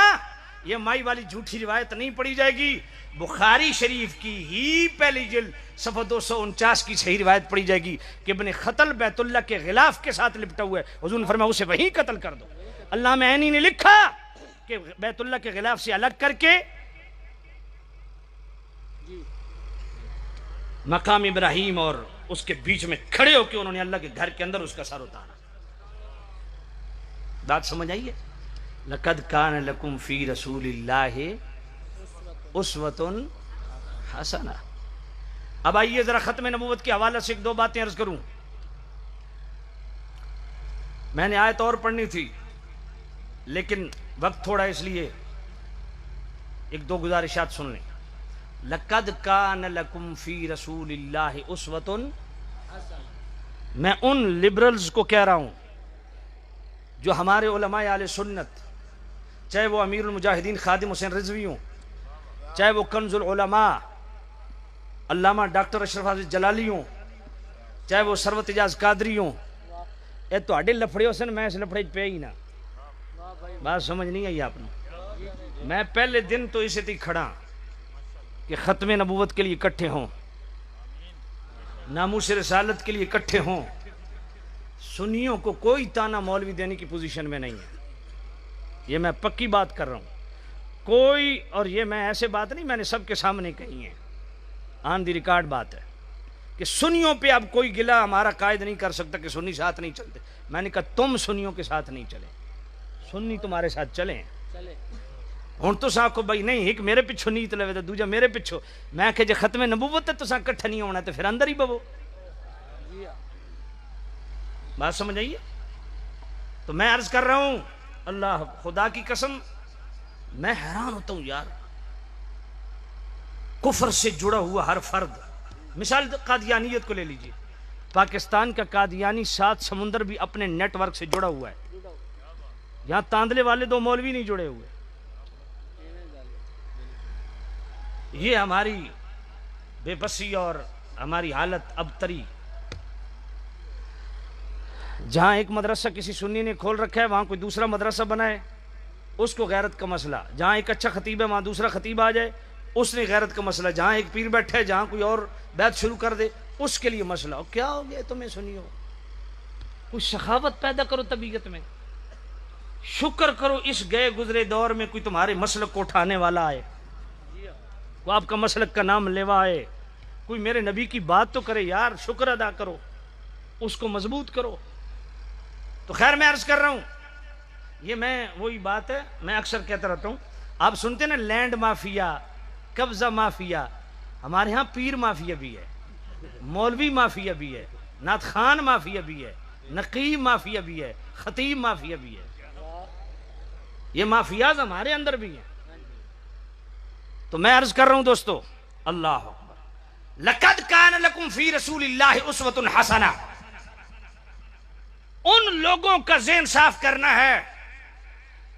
یہ مائی والی جھوٹی روایت نہیں پڑھی جائے گی، بخاری شریف کی ہی پہلی جلد صفحہ 249 کی صحیح روایت پڑھی جائے گی کہ ابن خطل بیت اللہ کے غلاف کے ساتھ لپٹا ہوا ہے، حضور نے فرمایا اسے وہیں قتل کر دو۔ علامہ عینی نے لکھا کہ بیت اللہ کے غلاف سے الگ کر کے مقام ابراہیم اور اس کے بیچ میں کھڑے ہو کے انہوں نے اللہ کے گھر کے اندر اس کا سر اتارا۔ بات سمجھ آئیے؟ لَقَدْ كَانَ لَكُمْ فِي رَسُولِ اللَّهِ أُسْوَةٌ حَسَنَةٌ۔ اب آئیے ذرا ختم نبوت کے حوالے سے 1-2 باتیں عرض کروں۔ میں نے آیت اور پڑھنی تھی لیکن وقت تھوڑا اس لیے 1-2 گزارشات سن لیں۔ لَقَدْ كَانَ لَكُمْ فِي رَسُولِ اللَّهِ أُسْوَةٌ، میں ان لبرلز کو کہہ رہا ہوں جو ہمارے علماء اہل سنت، چاہے وہ امیر المجاہدین خادم حسین رضوی ہوں، چاہے وہ کنز العلماء علامہ ڈاکٹر اشرف حافظ جلالی ہوں، چاہے وہ ثروت اجاز قادری ہوں، اے تو اڈے لفڑے حسن میں اس لفڑے پہ ہی نہ، بات سمجھ نہیں آئی آپ نے؟ میں پہلے دن تو اسے تھی کھڑا کہ ختم نبوت کے لیے اکٹھے ہوں، ناموس رسالت کے لیے اکٹھے ہوں۔ سنیوں کو کوئی تانا مولوی دینے کی پوزیشن میں نہیں ہے، یہ میں پکی بات کر رہا ہوں کوئی، اور یہ میں ایسے بات نہیں میں نے سب کے سامنے کہی ہے، آن دی ریکارڈ بات ہے کہ سنیوں پہ اب کوئی گلہ ہمارا قائد نہیں کر سکتا کہ سنی ساتھ نہیں چلتے۔ میں نے کہا تم سنیوں کے ساتھ نہیں چلے، سنی تمہارے ساتھ چلیں۔ ہوں تو سا کو بھائی نہیں ایک میرے پچھو نیت لے تو دوجا میرے پچھو، میں کہ جے ختم نبوت ہے تو سا کٹھا نہیں ہونا تو پھر اندر ہی بو۔ بات سمجھ آئیے؟ تو میں عرض کر رہا ہوں اللہ خدا کی قسم میں حیران ہوتا ہوں یار، کفر سے جڑا ہوا ہر فرد، مثال قادیانیت کو لے لیجئے، پاکستان کا قادیانی 7 سمندر بھی اپنے نیٹ ورک سے جڑا ہوا ہے، یہاں تاندلے والے 2 مولوی نہیں جڑے ہوئے۔ یہ ہماری بے بسی اور ہماری حالت ابتری، جہاں ایک مدرسہ کسی سنی نے کھول رکھا ہے وہاں کوئی دوسرا مدرسہ بنائے اس کو غیرت کا مسئلہ، جہاں ایک اچھا خطیب ہے وہاں دوسرا خطیب آ جائے اس نے غیرت کا مسئلہ، جہاں ایک پیر بیٹھا ہے جہاں کوئی اور بیعت شروع کر دے اس کے لیے مسئلہ۔ اور کیا ہو گیا تمہیں سنیو؟ کوئی سخاوت پیدا کرو طبیعت میں، شکر کرو اس گئے گزرے دور میں کوئی تمہارے مسلک کو اٹھانے والا آئے، کوئی آپ کا مسلک کا نام لیوا آئے، کوئی میرے نبی کی بات تو کرے یار، شکر ادا کرو، اس کو مضبوط کرو۔ تو خیر میں عرض کر رہا ہوں یہ میں وہی بات ہے میں اکثر کہتا رہتا ہوں، آپ سنتے ہیں نا لینڈ مافیا، قبضہ مافیا، ہمارے ہاں پیر مافیا بھی ہے، مولوی مافیا بھی ہے، نعت خان مافیا بھی ہے، نقیب مافیا بھی ہے، خطیب مافیا بھی ہے، یہ مافیاز ہمارے اندر بھی ہیں۔ تو میں عرض کر رہا ہوں دوستو اللہ اکبر، لقد کان لکم فی رسول اللہ اسوۃ حسنہ، ان لوگوں کا ذہن صاف کرنا ہے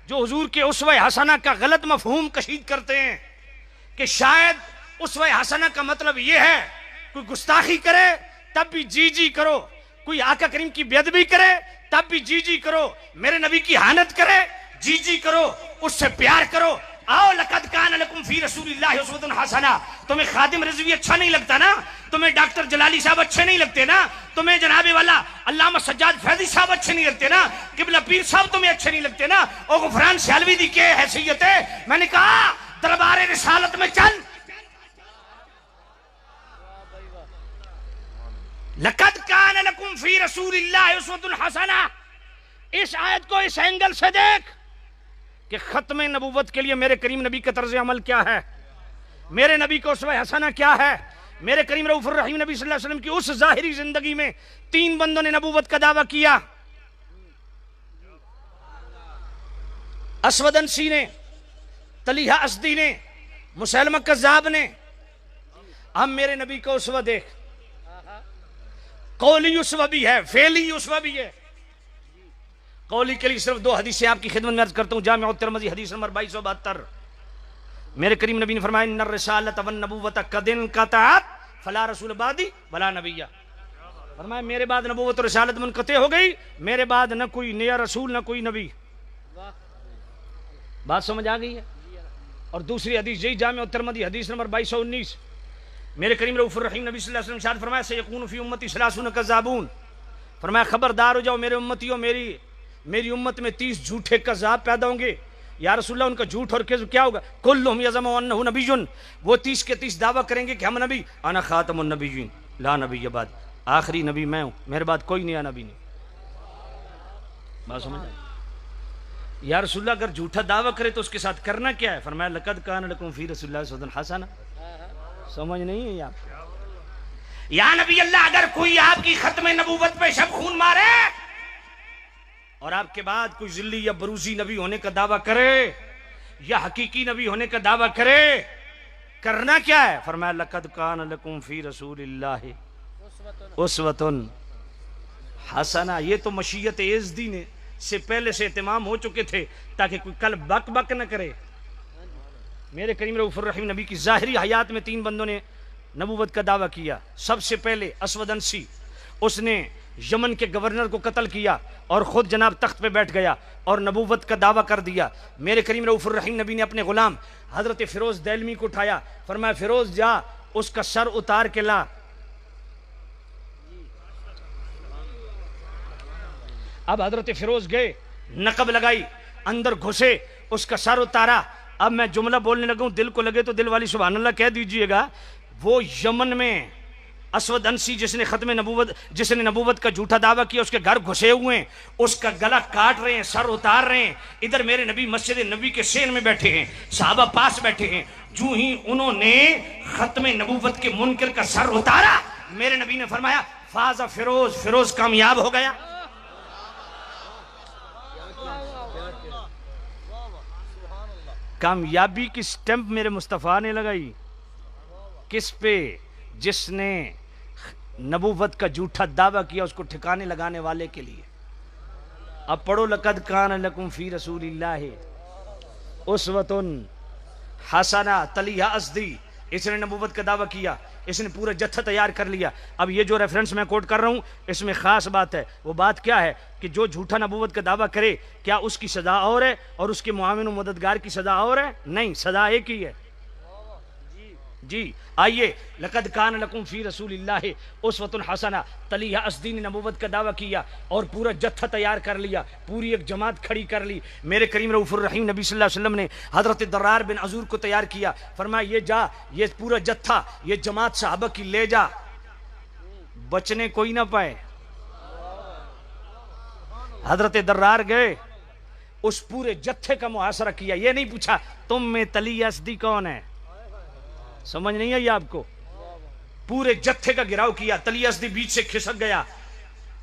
جو حضور کے اسوہ حسنہ کا غلط مفہوم کشید کرتے ہیں کہ شاید اسوہ حسنہ کا مطلب یہ ہے کوئی گستاخی کرے تب بھی جی جی کرو، کوئی آقا کریم کی بے ادبی کرے تب بھی جی جی کرو میرے نبی کی حانت کرے، جی جی کرو، اس سے پیار کرو. آؤ لقد کان لکم فی رسول اللہ اسوۃ حسنہ. تمہیں خادم رضوی اچھا نہیں لگتا نا، تمہیں ڈاکٹر جلالی صاحب اچھے نہیں لگتے نا، تمہیں جناب والا علامہ سجاد فیضی صاحب اچھے نہیں لگتے نا، قبلہ پیر صاحب تمہیں اچھے نہیں لگتے نا، او غفران سیالوی دی کیا حیثیت ہے؟ میں نے کہا دربار رسالت میں چل. لقد کان لکم فی رسول اللہ اسوۃ حسنہ. اس آیت کو اس اینگل سے دیکھ کہ ختم نبوت کے لیے میرے کریم نبی کا طرز عمل کیا ہے، میرے نبی کا اسوہ حسنہ کیا ہے. میرے کریم رؤوف الرحیم نبی صلی اللہ علیہ وسلم کی اس ظاہری زندگی میں 3 بندوں نے نبوت کا دعویٰ کیا. اسود انسی نے، طلیحہ اسدی نے، مسیلمہ کذاب نے. ہم میرے نبی کا اسوہ دیکھ، قولی اسوہ بھی ہے، فعلی اسوہ بھی ہے. قولی کے لیے صرف 2 حدیثیں آپ کی خدمت میں عرض کرتا ہوں. جامع الترمذی حدیث نمبر 2272. میرے کریم نبی نے فرمایا ان الرسالۃ والنبوۃ قد انقطعت فلا رسول بعدی ولا نبی. فرمایا میرے بعد نبوت اور رسالت منقطع ہو گئی، میرے بعد نہ کوئی نیا رسول نہ کوئی نبی. بات سمجھ آ گئی ہے؟ اور دوسری حدیث یہی جامع الترمذی حدیث نمبر 2219. میرے کریم رؤوف الرحیم نبی صلی اللہ علیہ وسلم ارشاد فرمایا سیکون فی امتی 30 کذابون. فرمایا خبردار ہو جاؤ میرے امتیوں، میری امت میں 30 جھوٹے کذاب پیدا ہوں گے. یا رسول اللہ ان کا جھوٹ اور کذب کیا ہوگا؟ کلہم یزعم انہ نبی. وہ 30 کے 30 دعویٰ کریں گے کہ ہم نبی. انا خاتم النبیین لا نبی بعد. آخری نبی میں ہوں، میرے بعد کوئی نیا نبی نہیں. بات سمجھ آئی؟ یا رسول اللہ اگر جھوٹا دعویٰ کرے تو اس کے ساتھ کرنا کیا ہے؟ فرمایا لقد کان لکم فی رسول اللہ اسوۃ حسنہ. سمجھ نہیں ہے آپ؟ یا نبی اللہ اگر کوئی آپ کی ختم نبوت پہ شب خون مارے اور آپ کے بعد کوئی ذلی یا بروزی نبی ہونے کا دعویٰ کرے یا حقیقی نبی ہونے کا دعویٰ کرے، کرنا کیا ہے؟ فرمایا لقد کان لکم فی رسول اللہ اسوۃ حسنہ. یہ تو مشیت یزدی نے سے پہلے سے اہتمام ہو چکے تھے تاکہ کوئی کل بک بک نہ کرے. میرے کریم رؤوف الرحیم نبی کی ظاہری حیات میں 3 بندوں نے نبوت کا دعویٰ کیا. سب سے پہلے اسود انسی، اس نے یمن کے گورنر کو قتل کیا اور خود جناب تخت پہ بیٹھ گیا اور نبوت کا دعویٰ کر دیا. میرے کریم رؤوف الرحیم نبی نے اپنے غلام حضرت فیروز دیلمی کو اٹھایا. فرمایا فیروز جا اس کا سر اتار کے لا. اب حضرت فیروز گئے، نقب لگائی، اندر گھسے، اس کا سر اتارا. اب میں جملہ بولنے لگا ہوں، دل کو لگے تو دل والی سبحان اللہ کہہ دیجئے گا. وہ یمن میں اسود انسی جس نے نبوت کا جھوٹا دعویٰ کیا، اس کے گھر گھسے ہوئے ہیں، اس کا گلا کاٹ رہے ہیں، سر اتار رہے ہیں. ادھر میرے نبی مسجد نبی کے سین میں بیٹھے ہیں، صحابہ پاس بیٹھے ہیں. جو ہی انہوں نے ختم نبوت کے منکر کا سر اتارا، میرے نبی نے فرمایا فاز فیروز، فیروز کامیاب ہو گیا. کامیابی کی سٹمپ میرے مصطفیٰ نے لگائی. کس پہ؟ جس نے نبوت کا جھوٹا دعویٰ کیا اس کو ٹھکانے لگانے والے کے لیے. اب پڑھو لقد کان لکم فی رسول اللہ اسوۃ حسنہ. طلیحہ اسدی، اس نے نبوت کا دعویٰ کیا، اس نے پورا جتھا تیار کر لیا. اب یہ جو ریفرنس میں کوٹ کر رہا ہوں اس میں خاص بات ہے. وہ بات کیا ہے کہ جو جھوٹا نبوت کا دعویٰ کرے کیا اس کی سزا اور ہے اور اس کے معاون و مددگار کی سزا اور ہے؟ نہیں، سزا ایک ہی ہے. جی آئیے، لقد کان لکم فی رسول اللہ اسوۃ حسنہ. طلیحہ اسدی نے نبوت کا دعویٰ کیا اور پورا جتھا تیار کر لیا، پوری ایک جماعت کھڑی کر لی. میرے کریم رؤوف الرحیم نبی صلی اللہ علیہ وسلم نے حضرت درار بن عزور کو تیار کیا. فرمایا یہ جا، یہ پورا جتھا، یہ جماعت صحابہ کی لے جا، بچنے کوئی نہ پائے. حضرت درار گئے، اس پورے جتھے کا محاصرہ کیا. یہ نہیں پوچھا تم میں طلیحہ اسدی کون ہے، سمجھ نہیں آئی آپ کو؟ پورے جتھے کا گھراؤ کیا. طلیحہ اسدی بیچ سے کھسک گیا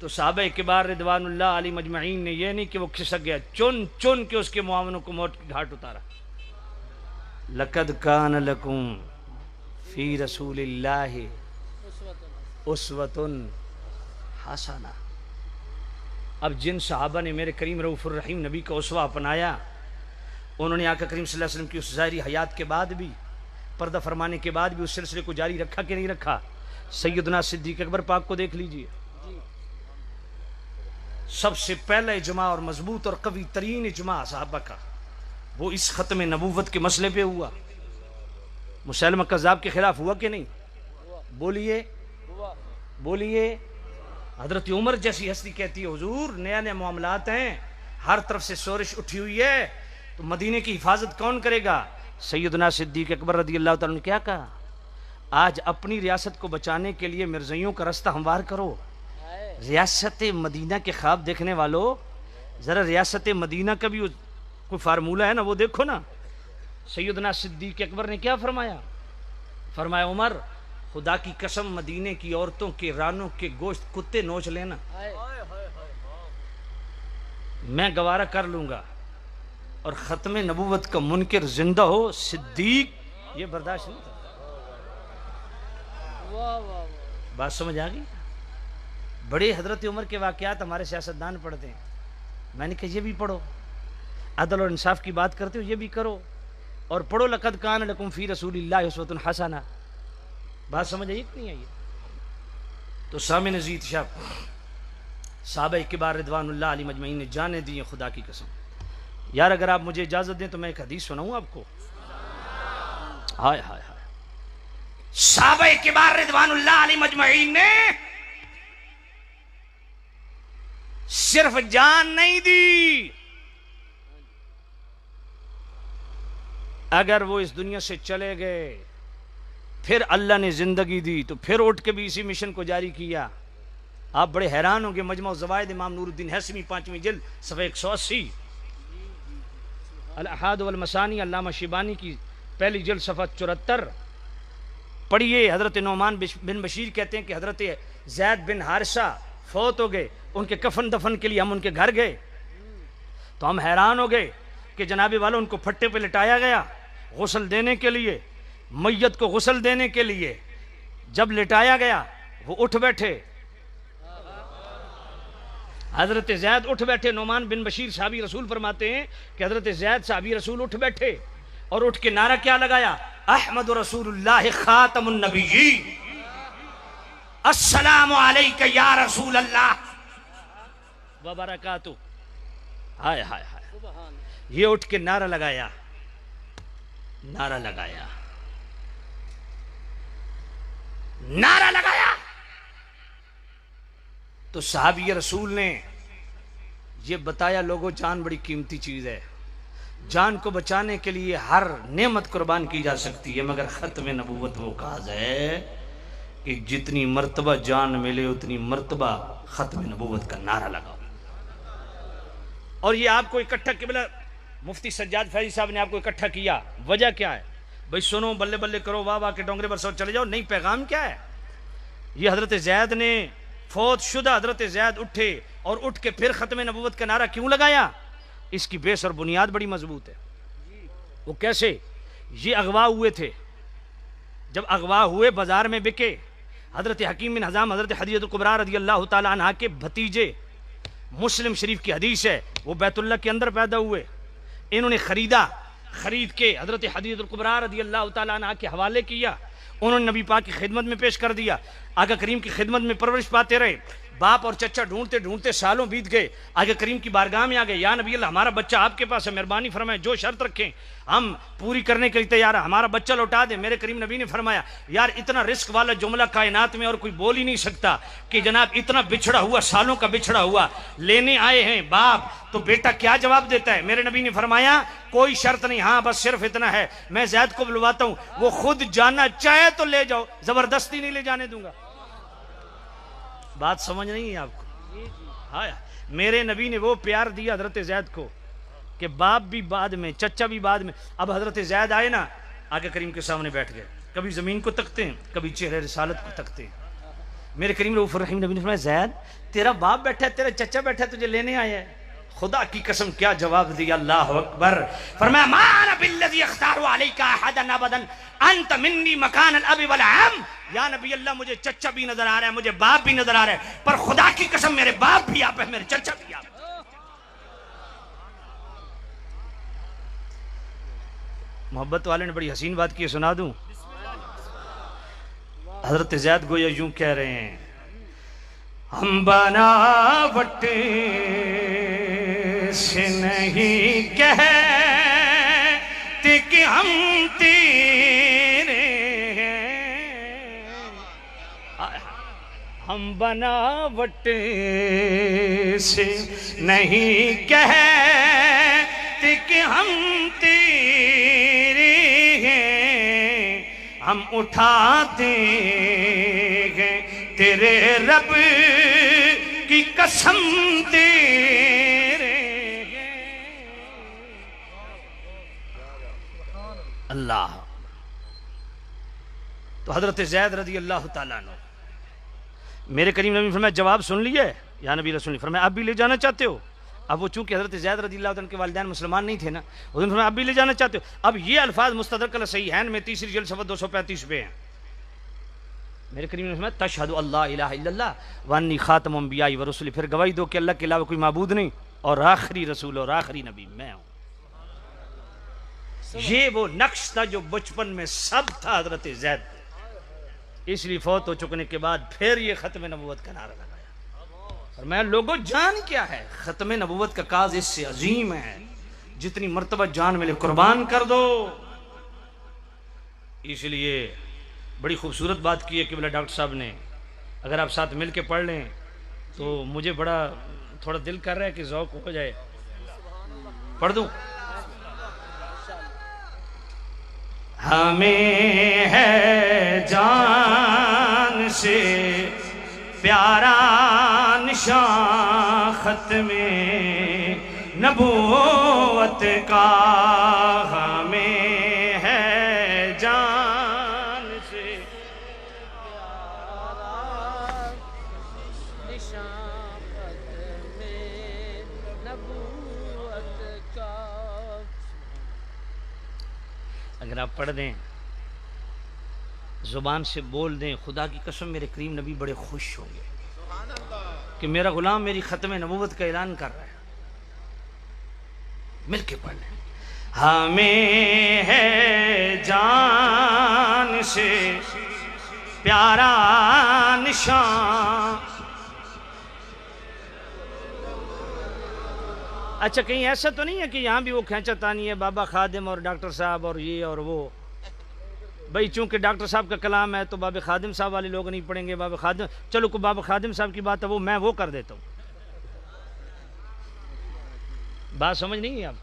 تو صحابہ کبار رضوان اللہ علیہ مجمعین نے یہ نہیں کہ وہ کھسک گیا، چن چن کے اس کے معاونوں کو موت کے گھاٹ اتارا. لقد کان لکم فی رسول اللہ اسوۃ حسنہ. اب جن صحابہ نے میرے کریم رؤوف الرحیم نبی کا اسوہ اپنایا، انہوں نے آقا کریم صلی اللہ علیہ وسلم کی اس ظاہری حیات کے بعد بھی، پردہ فرمانے کے بعد بھی اس سلسلے کو جاری رکھا کہ نہیں رکھا؟ سیدنا صدیق اکبر پاک کو دیکھ لیجئے. سب سے پہلا اجماع اور مضبوط اور قوی ترین اجماع صحابہ کا وہ اس ختم نبوت کے مسئلے پہ ہوا. مسلمہ کذاب کے خلاف ہوا کہ نہیں؟ بولیے بولیے. حضرت عمر جیسی ہستی کہتی ہے حضور نیا نیا معاملات ہیں، ہر طرف سے شورش اٹھی ہوئی ہے، تو مدینے کی حفاظت کون کرے گا؟ سیدنا صدیق اکبر رضی اللہ تعالیٰ نے کیا کہا؟ آج اپنی ریاست کو بچانے کے لیے مرزائیوں کا رستہ ہموار کرو. ریاست مدینہ کے خواب دیکھنے والو، ذرا ریاست مدینہ کا بھی کوئی فارمولہ ہے نا، وہ دیکھو نا. سیدنا صدیق اکبر نے کیا فرمایا؟ فرمایا عمر خدا کی قسم مدینے کی عورتوں کے رانوں کے گوشت کتے نوچ لینا، میں گوارہ کر لوں گا، اور ختم نبوت کا منکر زندہ ہو صدیق یہ برداشت نہیں. بات سمجھ آ گئی؟ بڑے حضرت عمر کے واقعات ہمارے سیاستدان پڑھتے ہیں. میں نے کہا یہ بھی پڑھو، عدل اور انصاف کی بات کرتے ہو یہ بھی کرو، اور پڑھو لقد کان لکم فی رسول اللہ اسوۃ حسنہ. بات سمجھ آئی کہ نہیں آئی؟ تو سامع عزیز شاہ صحابہ کبار رضوان اللہ علیہ مجمعین نے جانے دی ہیں خدا کی قسم. یار اگر آپ مجھے اجازت دیں تو میں ایک حدیث سناؤں آپ کو. ہائے ہائے ہائے. صحابہ کبار رضوان اللہ علیہ مجمعین نے صرف جان نہیں دی، اگر وہ اس دنیا سے چلے گئے پھر اللہ نے زندگی دی تو پھر اٹھ کے بھی اسی مشن کو جاری کیا. آپ بڑے حیران ہوں گے، مجمع الزوائد امام نور الدین ہیثمی 5ویں جلد صفحہ 180، الاحاد والمسانی علامہ شیبانی کی پہلی جلد صفحہ 74 پڑھیے. حضرت نعمان بن بشیر کہتے ہیں کہ حضرت زید بن حارثہ فوت ہو گئے، ان کے کفن دفن کے لیے ہم ان کے گھر گئے تو ہم حیران ہو گئے کہ جناب والا ان کو پھٹے پہ لٹایا گیا غسل دینے کے لیے، میت کو غسل دینے کے لیے. جب لٹایا گیا وہ اٹھ بیٹھے، حضرت زید اٹھ بیٹھے. نعمان بن بشیر صحابی رسول فرماتے ہیں کہ حضرت زید صحابی رسول اٹھ بیٹھے اور اٹھ کے نعرہ کیا لگایا؟ احمد رسول اللہ خاتم النبیین، السلام علیک یا رسول اللہ وبرکاتہ. ہائے ہائے ہائے. یہ اٹھ کے نعرہ لگایا، نعرہ لگایا، نعرہ لگایا تو صحابی رسول نے یہ بتایا لوگوں جان بڑی قیمتی چیز ہے، جان کو بچانے کے لیے ہر نعمت قربان کی جا سکتی ہے، مگر ختم نبوت وہ کاز ہے کہ جتنی مرتبہ جان ملے اتنی مرتبہ ختم نبوت کا نعرہ لگاؤ. اور یہ آپ کو اکٹھا قبلہ مفتی سجاد فیضی صاحب نے آپ کو اکٹھا کیا، وجہ کیا ہے؟ بھئی سنو بلے بلے کرو واہ واہ کے ڈونگرے برسو چلے جاؤ، نہیں پیغام کیا ہے؟ یہ حضرت زید نے فوت شدہ حضرت زید اٹھے اور اٹھ کے پھر ختم نبوت کا نعرہ کیوں لگایا؟ اس کی بیس اور بنیاد بڑی مضبوط ہے. وہ کیسے؟ یہ اغوا ہوئے تھے، جب اغوا ہوئے بازار میں بکے. حضرت حکیم بن حزام حضرت حدیجہ الکبریٰ رضی اللہ تعالیٰ عنہ کے بھتیجے، مسلم شریف کی حدیث ہے، وہ بیت اللہ کے اندر پیدا ہوئے. انہوں نے خرید کے حضرت حدیجہ الکبریٰ رضی اللہ تعالیٰ عنہ کے حوالے کیا. انہوں نے نبی پاک کی خدمت میں پیش کر دیا، آقا کریم کی خدمت میں پرورش پاتے رہے. باپ اور چچا ڈھونڈتے ڈھونڈتے سالوں بیت گئے، آقا کریم کی بارگاہ میں آ گئے. یا نبی اللہ ہمارا بچہ آپ کے پاس ہے، مہربانی فرمائیں جو شرط رکھیں ہم پوری کرنے کے لیے تیار ہیں، ہمارا بچہ لوٹا دیں. میرے کریم نبی نے فرمایا یار اتنا رزق والا جملہ کائنات میں اور کوئی بول ہی نہیں سکتا کہ جناب اتنا بچھڑا ہوا، سالوں کا بچھڑا ہوا لینے آئے ہیں باپ، تو بیٹا کیا جواب دیتا ہے؟ میرے نبی نے فرمایا کوئی شرط نہیں، ہاں بس صرف اتنا ہے، میں زید کو بلواتا ہوں، وہ خود جانا چاہے تو لے جاؤ، زبردستی نہیں لے جانے دوں گا. بات سمجھ نہیں ہے آپ کو؟ ہاں میرے نبی نے وہ پیار دیا حضرت زید کو کہ باپ بھی بعد میں، چچا بھی بعد میں. اب حضرت زید آئے نا، آقا کریم کے سامنے بیٹھ گئے، کبھی زمین کو تکتے ہیں کبھی چہرے رسالت کو تکتے ہیں. میرے کریم رؤوف الرحیم نبی نے فرمایا زید تیرا باپ بیٹھا ہے، تیرا چچا بیٹھا ہے، تجھے لینے آیا ہے. خدا کی قسم کیا جواب دیا، اللہ اکبر. فرمایا ما انا بالذی اختار علیک احدا ابدا انت منی مکان الاب والعم. یا نبی اللہ مجھے چچا بھی نظر آ رہا ہے، مجھے باپ بھی نظر آ رہا ہے، پر خدا کی قسم میرے باپ بھی آپ ہے، میرے چچا بھی آپ ہے. محبت والے نے بڑی حسین بات کی، سنا دوں؟ حضرت زید گویا یوں کہہ رہے ہیں ہم بناوٹ سے نہیں کہتے کہ ہم تیرے ہیں، ہم بناوٹ سے نہیں کہتے کہ ہم تیرے ہیں، ہم اٹھاتے ہیں تیرے رب کی قسم تیرے ہیں۔ اللہ تو حضرت زید رضی اللہ تعالیٰ عنہ، میرے کریم نبی نے فرمایا جواب سن لیے یا نبی رسول نے فرمایا اب بھی لے جانا چاہتے ہو؟ اب وہ چونکہ حضرت زید رضی اللہ عنہ کے والدین مسلمان نہیں تھے نا، اس نے فرمایا اب بھی لے جانا چاہتے ہو؟ اب یہ الفاظ مستدرک الصحیحین میں تیسری جلد صفحہ 235 پہ ہیں۔ میرے کریم نے فرمایا تشہد اللہ الہ الا اللہ وانی خاتم انبیاء و رسول، پھر گواہی دو کہ اللہ کے علاوہ کوئی معبود نہیں اور آخری رسول اور آخری نبی میں ہوں۔ یہ وہ نقش تھا جو بچپن میں سب تھا حضرت زید، اس لیے فوت ہو چکنے کے بعد پھر یہ ختم نبوت کا نعرہ لگایا۔ اور میں لوگوں جان کیا ہے، ختم نبوت کا کاز اس سے عظیم ہے، جتنی مرتبہ جان ملے قربان کر دو۔ اس لیے بڑی خوبصورت بات کی ہے قبلہ ڈاکٹر صاحب نے، اگر آپ ساتھ مل کے پڑھ لیں تو مجھے بڑا تھوڑا دل کر رہا ہے کہ ذوق ہو جائے، پڑھ دوں؟ ہمیں ہے جان سے پیارا نشان ختم نبوت کا، ہمیں ہے جان سے پیارا نشان ختم نبوت کا۔ اگر آپ پڑھ دیں، زبان سے بول دیں، خدا کی قسم میرے کریم نبی بڑے خوش ہوں گے کہ میرا غلام میری ختم نبوت کا اعلان کر رہا ہے۔ مل کے پڑھ لیں۔ ہمیں ہے جان سے پیارا نشان۔ اچھا کہیں ایسا تو نہیں ہے کہ یہاں بھی وہ کھینچا تانی ہے بابا خادم اور ڈاکٹر صاحب اور یہ اور وہ؟ بھئی چونکہ ڈاکٹر صاحب کا کلام ہے تو بابا خادم صاحب والے لوگ نہیں پڑھیں گے، بابا خادم، چلو کو بابا خادم صاحب کی بات ہے وہ میں وہ کر دیتا ہوں۔ بات سمجھ نہیں ہے آپ؟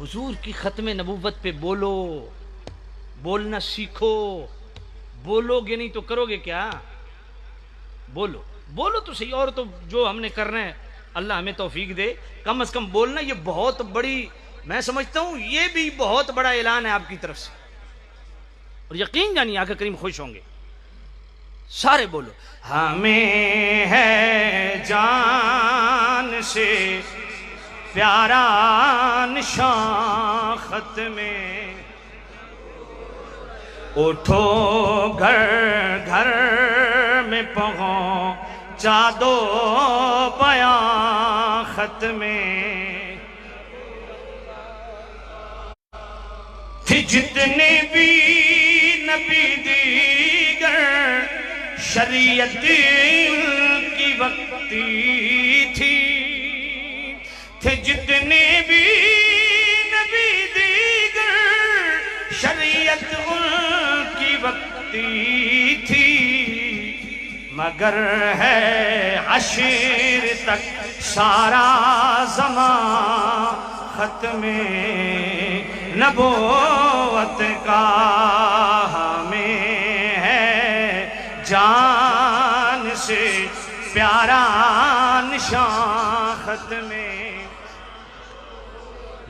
حضور کی ختم نبوت پہ بولو، بولنا سیکھو، بولو گے نہیں تو کرو گے کیا؟ بولو، بولو تو صحیح، اور تو جو ہم نے کرنا ہے اللہ ہمیں توفیق دے، کم از کم بولنا یہ بہت بڑی، میں سمجھتا ہوں یہ بھی بہت بڑا اعلان ہے آپ کی طرف سے، اور یقین جانی آقا کریم خوش ہوں گے۔ سارے بولو، ہمیں ہے جان سے پیارا نشان ختم، اٹھو گھر گھر میں پہنچا دو بیان ختم، تھے جتنے بھی نبی دیگر شریعت کی وقتی تھی، تھے جتنے بھی نبی دیگر شریعت ان کی وقتی تھی، مگر ہے عشر تک سارا زمان ختم نبوت کا، ہمیں ہے جان سے پیارا نشان ختم۔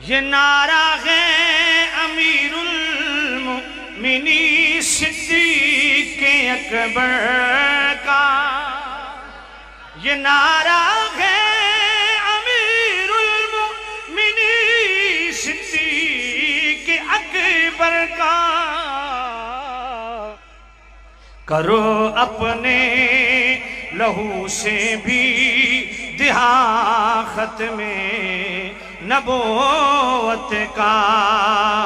یہ نعرہ ہے امیر المؤمنین صدیق اکبر کا، یہ نعرہ ہے امیر المؤمنین صدیق اکبر کا، کرو اپنے لہو سے بھی دہا ختم نبوت کا،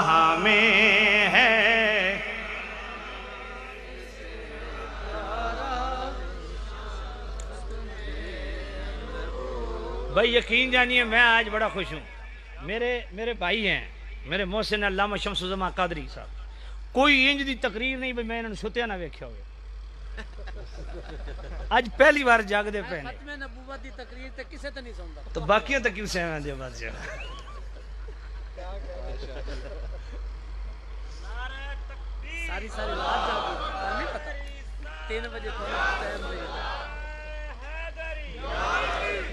ہمیں ہے بھائی یقین جانیے میں آج بڑا خوش ہوں. میرے بھائی ہیں میرے محسن علامہ شمس الزمان قادری صاحب. کوئی انج دی تقریر نہیں بھائی میں انہوں نے ستیا نہ ویکھیا ہوئے. اج پہلی بار جاگ دے پے نے. ختم نبوت دی تقریر تے کسے تے نہیں سندا تو باقیوں تے کیوں سہمے دے بس جا. ساری رات جاگو نہیں پتہ 3 بجے ٹائم نہیں.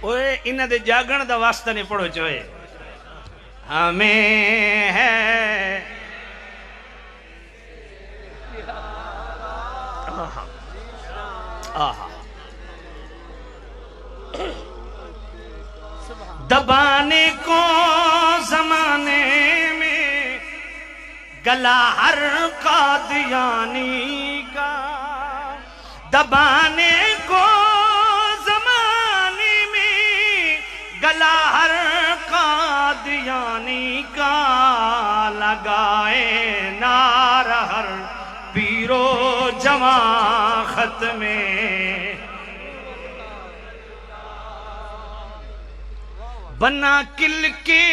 اوئے انہاں دے جاگن دا واسطہ نہیں پڑھو چوئے. ہمیں ہے دبانے کو زمانے میں گلا ہر قادیانی کا. دبانے کو زمانے میں گلا ہر قادیانی کا. لگائے نار ہر پیرو جوان خط میں. بنا کل کے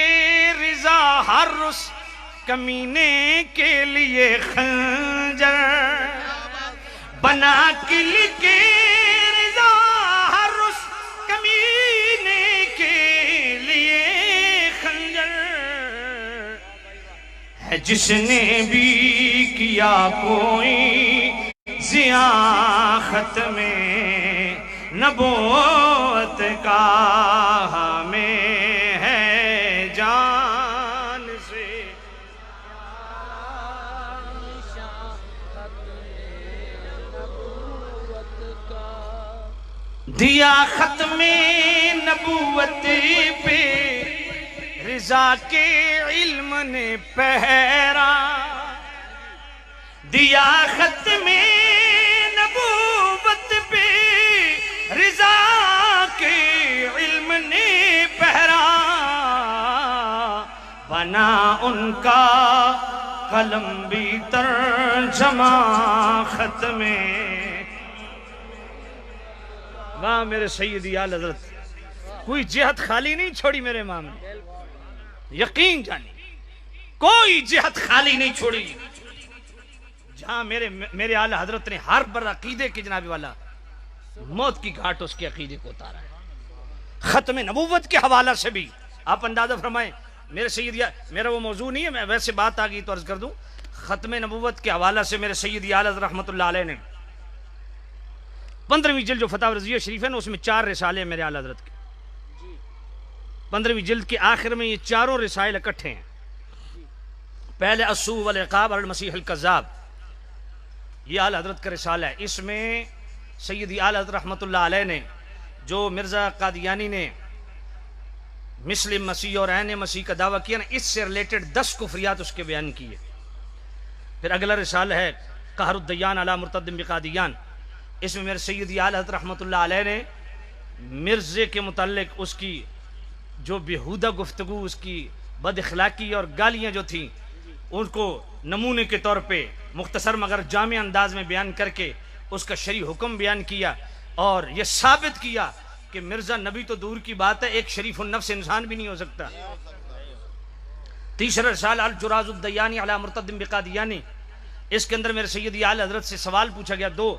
رضا ہر اس کمینے کے لیے خنجر. بنا کل کے رضا ہر اس کمینے کے لیے خنجر. ہے جس نے بھی کیا کوئی ضیاخت میں نبوت کا ہمیں ہے جان سے. دیا ختم نبوت پہ رضا کے علم نے پہرا. دیا ختم نبوت پہ رضا کے علم نے پہرا. بنا ان کا قلم بھی ترجمہ خط میں. واہ میرے سیدی آل حضرت کوئی جہت خالی نہیں چھوڑی میرے امام نے. یقین جانی کوئی جہت خالی نہیں چھوڑی. جہاں میرے آل حضرت نے ہر بر عقیدے کی جناب والا موت کی گھاٹ اس کے عقیدے کو اتارا ہے. ختم نبوت کے حوالہ سے بھی آپ اندازہ فرمائیں. میرے سیدی میرا وہ موضوع نہیں ہے میں ویسے بات آ گئی تو عرض کر دوں. ختم نبوت کے حوالہ سے میرے سیدی آل حضرت رحمۃ اللہ علیہ نے 15ویں جلد جو فتح رضویہ شریف ہے نا اس میں 4 رسالے ہیں میرے آل حضرت کے. 15ویں جلد کے آخر میں یہ چاروں رسائل اکٹھے ہیں. پہلے السوء والعقاب علی المسیح الکذاب یہ آل حضرت کا رسالہ ہے. اس میں سیدی آل حضرت رحمۃ اللہ علیہ نے جو مرزا قادیانی نے مسلم مسیح اور عین مسیح کا دعویٰ کیا نا اس سے ریلیٹڈ 10 کفریات اس کے بیان کیے. پھر اگلا رسالہ ہے قہر الدیان علی مرتد بقادیان. اس میں میرے سیدی آل حضرت رحمۃ اللہ علیہ نے مرزے کے متعلق اس کی جو بیہودہ گفتگو اس کی بد اخلاقی اور گالیاں جو تھیں ان کو نمونے کے طور پہ مختصر مگر جامع انداز میں بیان کر کے اس کا شرعی حکم بیان کیا اور یہ ثابت کیا کہ مرزا نبی تو دور کی بات ہے ایک شریف النفس انسان بھی نہیں ہو سکتا. تیسرا رسالہ الجراز الدیانی علی مرتد بقادیانی. اس کے اندر میرے سیدی آل حضرت سے سوال پوچھا گیا 2.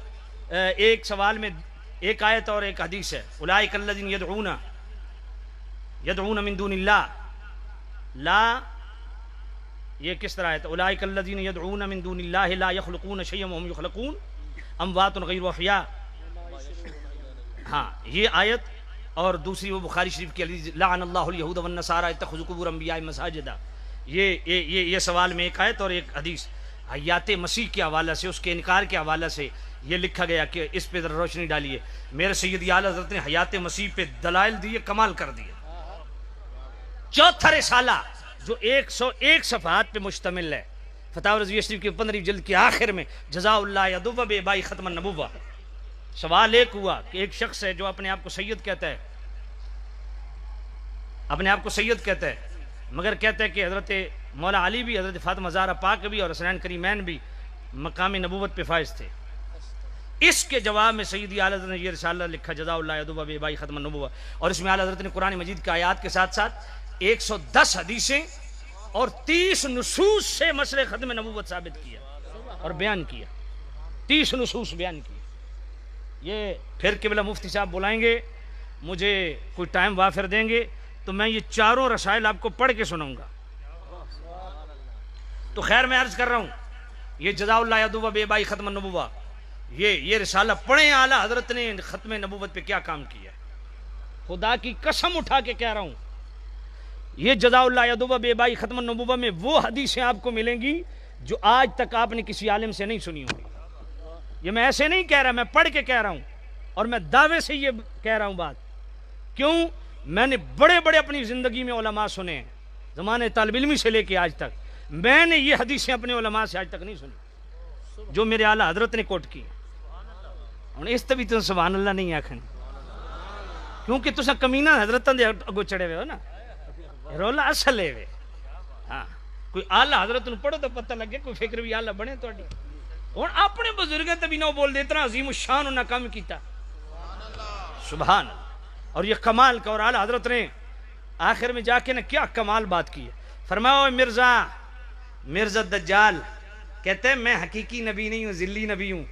ایک سوال میں ایک آیت اور ایک حدیث ہے. اولئک الذین یدعون من دون اللہ لا یہ کس طرح ہے تو اولئک الذین یدعون من دون اللہ لا یخلقون شیئا وهم یخلقون اموات غیر احیاء. ہاں یہ آیت اور دوسری وہ بخاری شریف کی حدیث لعن اللہ الیہود والنصارى اتخذوا قبور انبیاء مساجدا. یہ سوال میں ایک آیت اور ایک حدیث حیات مسیح کے حوالہ سے اس کے انکار کے حوالہ سے یہ لکھا گیا کہ اس پہ ذرا روشنی ڈالیے. میرے سیدی اعلی حضرت نے حیات مسیح پہ دلائل دیے کمال کر دیے. چوتھا رسالہ جو 101 صفحات پہ مشتمل ہے فتح رضویہ شریف کی 15ویں جلد کے آخر میں جزا اللہ یدوب بائی ختم النبوہ. سوال ایک ہوا کہ ایک شخص ہے جو اپنے آپ کو سید کہتا ہے مگر کہتا ہے کہ حضرت مولا علی بھی حضرت فاطمہ زہرا پاک بھی اور حسنین کریمین بھی مقام نبوت پہ فائز تھے. اس کے جواب میں سیدی اعلی حضرت نے یہ رسالہ لکھا جزا اللہ یدوبہ بے بائی ختم النبوہ، اور اس میں اعلی حضرت نے قرآن مجید کے آیات کے ساتھ ساتھ 110 حدیثیں اور 30 نصوص سے مسئلہ ختم نبوت ثابت کیا اور بیان کیا، 30 نصوص بیان کیا۔ یہ پھر قبلہ مفتی صاحب بلائیں گے، مجھے کوئی ٹائم وافر دیں گے تو میں یہ چاروں رسائل آپ کو پڑھ کے سناؤں گا۔ تو خیر میں عرض کر رہا ہوں، یہ جزا اللہ یدوبہ بے بائی ختم النبوہ، یہ رسالہ پڑھیں اعلیٰ حضرت نے ختم نبوت پہ کیا کام کیا ہے۔ خدا کی قسم اٹھا کے کہہ رہا ہوں، یہ جزا اللہ یدوبہ بے بائی ختم النبوہ میں وہ حدیثیں آپ کو ملیں گی جو آج تک آپ نے کسی عالم سے نہیں سنی ہوں گی۔ یہ میں ایسے نہیں کہہ رہا، میں پڑھ کے کہہ رہا ہوں، اور میں دعوے سے یہ کہہ رہا ہوں بات۔ کیوں؟ میں نے بڑے بڑے اپنی زندگی میں علماء سنے ہیں، زمانے طالب علمی سے لے کے آج تک، میں نے یہ حدیثیں اپنے علماء سے آج تک نہیں سنی جو میرے اعلیٰ حضرت نے کوٹ کی۔ اور اس طبی تو سبحان اللہ نہیں آکھن، کیونکہ تسا کمینہ حضرتاں دے اگو چڑھے ہوئے ہو نا، رولا اصل ہے وے۔ ہاں کوئی اعلیٰ حضرت نو پڑھو تو پتہ لگے، کوئی فکر بھی اعلیٰ بنے تہاڈی۔ اور اپنے بزرگاں تے بھی نہ بول دے، اتنا عظیم الشان انہاں کام کیتا، سبحان اللہ۔ اور یہ کمال کا، اور اعلیٰ حضرت نے آخر میں جا کے نا کیا کمال بات کی ہے، فرمایا مرزا دجال کہتے ہیں میں حقیقی نبی نہیں ہوں، ذلی نبی ہوں۔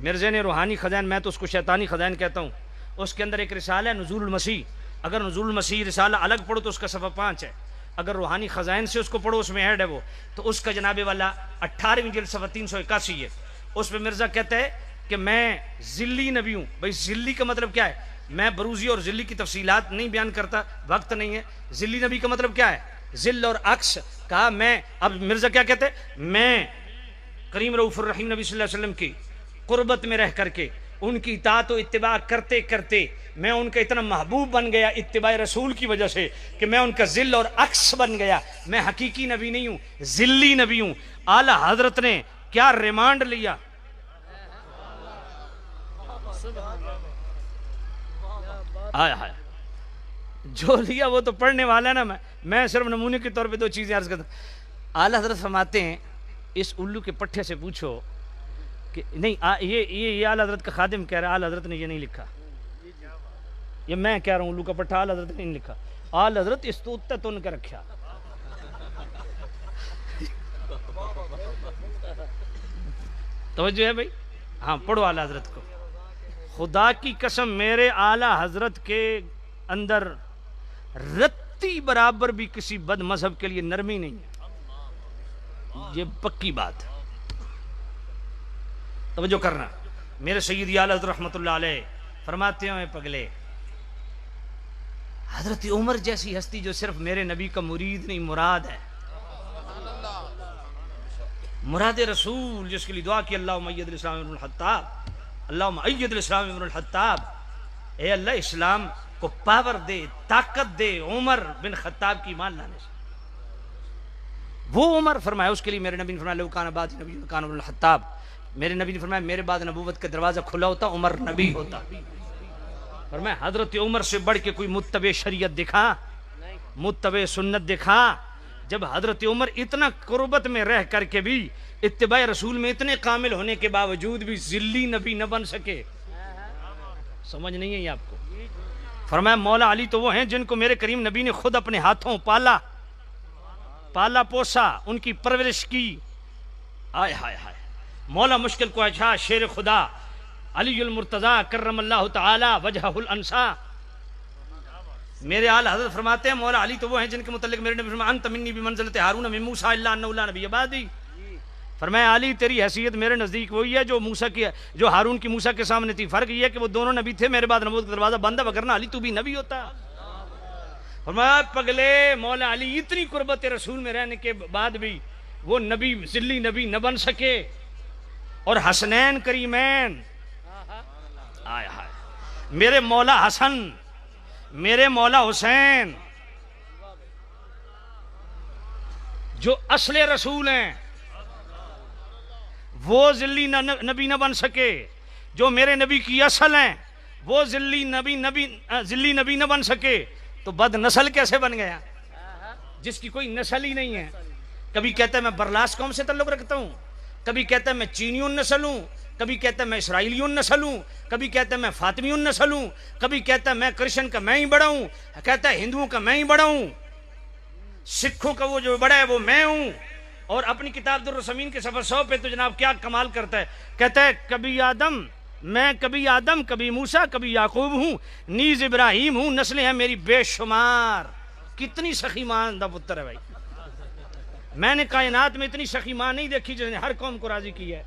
مرزا نے روحانی خزائن، میں تو اس کو شیطانی خزائن کہتا ہوں، اس کے اندر ایک رسالہ ہے نزول المسیح، اگر نزول المسیح رسالہ الگ پڑھو تو اس کا صفحہ 5 ہے، اگر روحانی خزائن سے اس کو پڑھو اس میں ایڈ ہے وہ، تو اس کا جناب والا 18ویں جلد صفحہ 381 ہے۔ اس پہ مرزا کہتا ہے کہ میں ذلی نبی ہوں۔ بھائی ذلی کا مطلب کیا ہے؟ میں بروزی اور ذلی کی تفصیلات نہیں بیان کرتا، وقت نہیں ہے۔ ذلی نبی کا مطلب کیا ہے؟ ذل اور عکس کہا میں، اب مرزا کیا کہتے ہیں؟ میں کریم رؤوف الرحیم نبی صلی اللہ علیہ وسلم کی قربت میں رہ کر کے ان کی اطاعت و اتباع کرتے کرتے میں ان کا اتنا محبوب بن گیا اتباع رسول کی وجہ سے کہ میں ان کا ذل اور عکس بن گیا۔ میں حقیقی نبی نہیں ہوں، ذلی نبی ہوں۔ اعلیٰ حضرت نے کیا ریمانڈ لیا، آئے ہائے جو لیا وہ تو پڑھنے والا ہے نا۔ میں صرف نمونے کے طور پہ 2 چیزیں عرض کرتا ہوں۔ اعلیٰ حضرت فرماتے ہیں اس الو کے پٹھے سے پوچھو کہ نہیں، یہ اعلیٰ حضرت کا خادم کہہ رہا ہے، اعلیٰ حضرت نے یہ نہیں لکھا، یہ میں کہہ رہا ہوں الو کا پٹھا اعلیٰ حضرت نے نہیں لکھا، اعلیٰ حضرت اس تو اتنا تن کے رکھا۔ توجہ ہے بھائی؟ ہاں پڑھو اعلیٰ حضرت کو۔ خدا کی قسم میرے اعلیٰ حضرت کے اندر رتی برابر بھی کسی بد مذہب کے لیے نرمی نہیں ہے، یہ پکی بات ہے۔ توجہ کرنا، میرے سیدی اعلیٰ حضرت رحمۃ اللہ علیہ فرماتے ہیں پگلے، حضرت عمر جیسی ہستی جو صرف میرے نبی کا مرید نہیں مراد ہے، مراد رسول، جس کے لیے دعا کی اللہم ایّد الاسلام ابن الخطاب، اللہم ایّد الاسلام ابن الخطاب، اے اللہ اسلام کو پاور دے، طاقت دے عمر بن خطاب کی مان لانے سے۔ وہ عمر فرمایا، اس کے لیے میرے نبی نے فرمایا لو کان بعد نبی کان ابن الخطاب، میرے نبی نے فرمایا میرے بعد نبوت کا دروازہ کھلا ہوتا عمر نبی ہوتا۔ فرمایا حضرت عمر سے بڑھ کے کوئی متبع شریعت دکھا، متبع سنت دکھا۔ جب حضرت عمر اتنا قربت میں رہ کر کے بھی اتباع رسول میں اتنے کامل ہونے کے باوجود بھی ذلی نبی نہ بن سکے، سمجھ نہیں ہے یہ آپ کو؟ فرمایا مولا علی تو وہ ہیں جن کو میرے کریم نبی نے خود اپنے ہاتھوں پالا پوسا، ان کی پرورش کی۔ آئے ہائے ہائے، مولا مشکل کو اچھا شیر خدا علی المرتضی کرم اللہ تعالی وجہہ الانسا، میرے اعلیٰ حضرت فرماتے ہیں مولا علی تو وہ ہیں جن کے متعلق میرے نبی فرمایا انت منی بمنزلت ہارون من موسیٰ الا انہ لا نبی بعدی۔ فرمایا علی تیری حیثیت میرے نزدیک وہی ہے جو ہارون کی موسیٰ کے سامنے تھی، فرق یہ ہے کہ وہ دونوں نبی تھے، میرے بعد نبوت کا دروازہ بند ہے، وگرنہ علی تو بھی نبی ہوتا۔ فرمایا پگلے مولا علی اتنی قربت رسول میں رہنے کے بعد بھی وہ نبی ذلی نبی نہ بن سکے، اور حسنین کریمین، آئے ہائے میرے مولا حسن میرے مولا حسین جو اصل رسول ہیں وہ ذلی نبی نہ بن سکے، جو میرے نبی کی اصل ہیں وہ ذلی نبی نہ بن سکے، تو بد نسل کیسے بن گیا جس کی کوئی نسل ہی نہیں ہے؟ کبھی کہتا ہے میں برلاس قوم سے تعلق رکھتا ہوں، کبھی کہتا ہے میں چینیوں نسل ہوں، کبھی کہتا ہے میں اسرائیلیوں نسل ہوں، کبھی کہتا ہے میں فاطمیوں نسل ہوں، کبھی کہتا ہے میں کرسچن کا میں ہی بڑا ہوں، کہتا ہے ہندوؤں کا میں ہی بڑا ہوں، سکھوں کا وہ جو بڑا ہے وہ میں ہوں. اور اپنی کتاب در السمین کے صفحہ 100 پہ تو جناب کیا کمال کرتا ہے، کہتا ہے کبھی آدم کبھی موسیٰ کبھی یعقوب ہوں، نیز ابراہیم ہوں، نسلیں ہیں میری بے شمار. کتنی سخی ماں دا پتر ہے بھائی. میں نے کائنات میں اتنی سخی ماں نہیں دیکھی جس نے ہر قوم کو راضی کی ہے.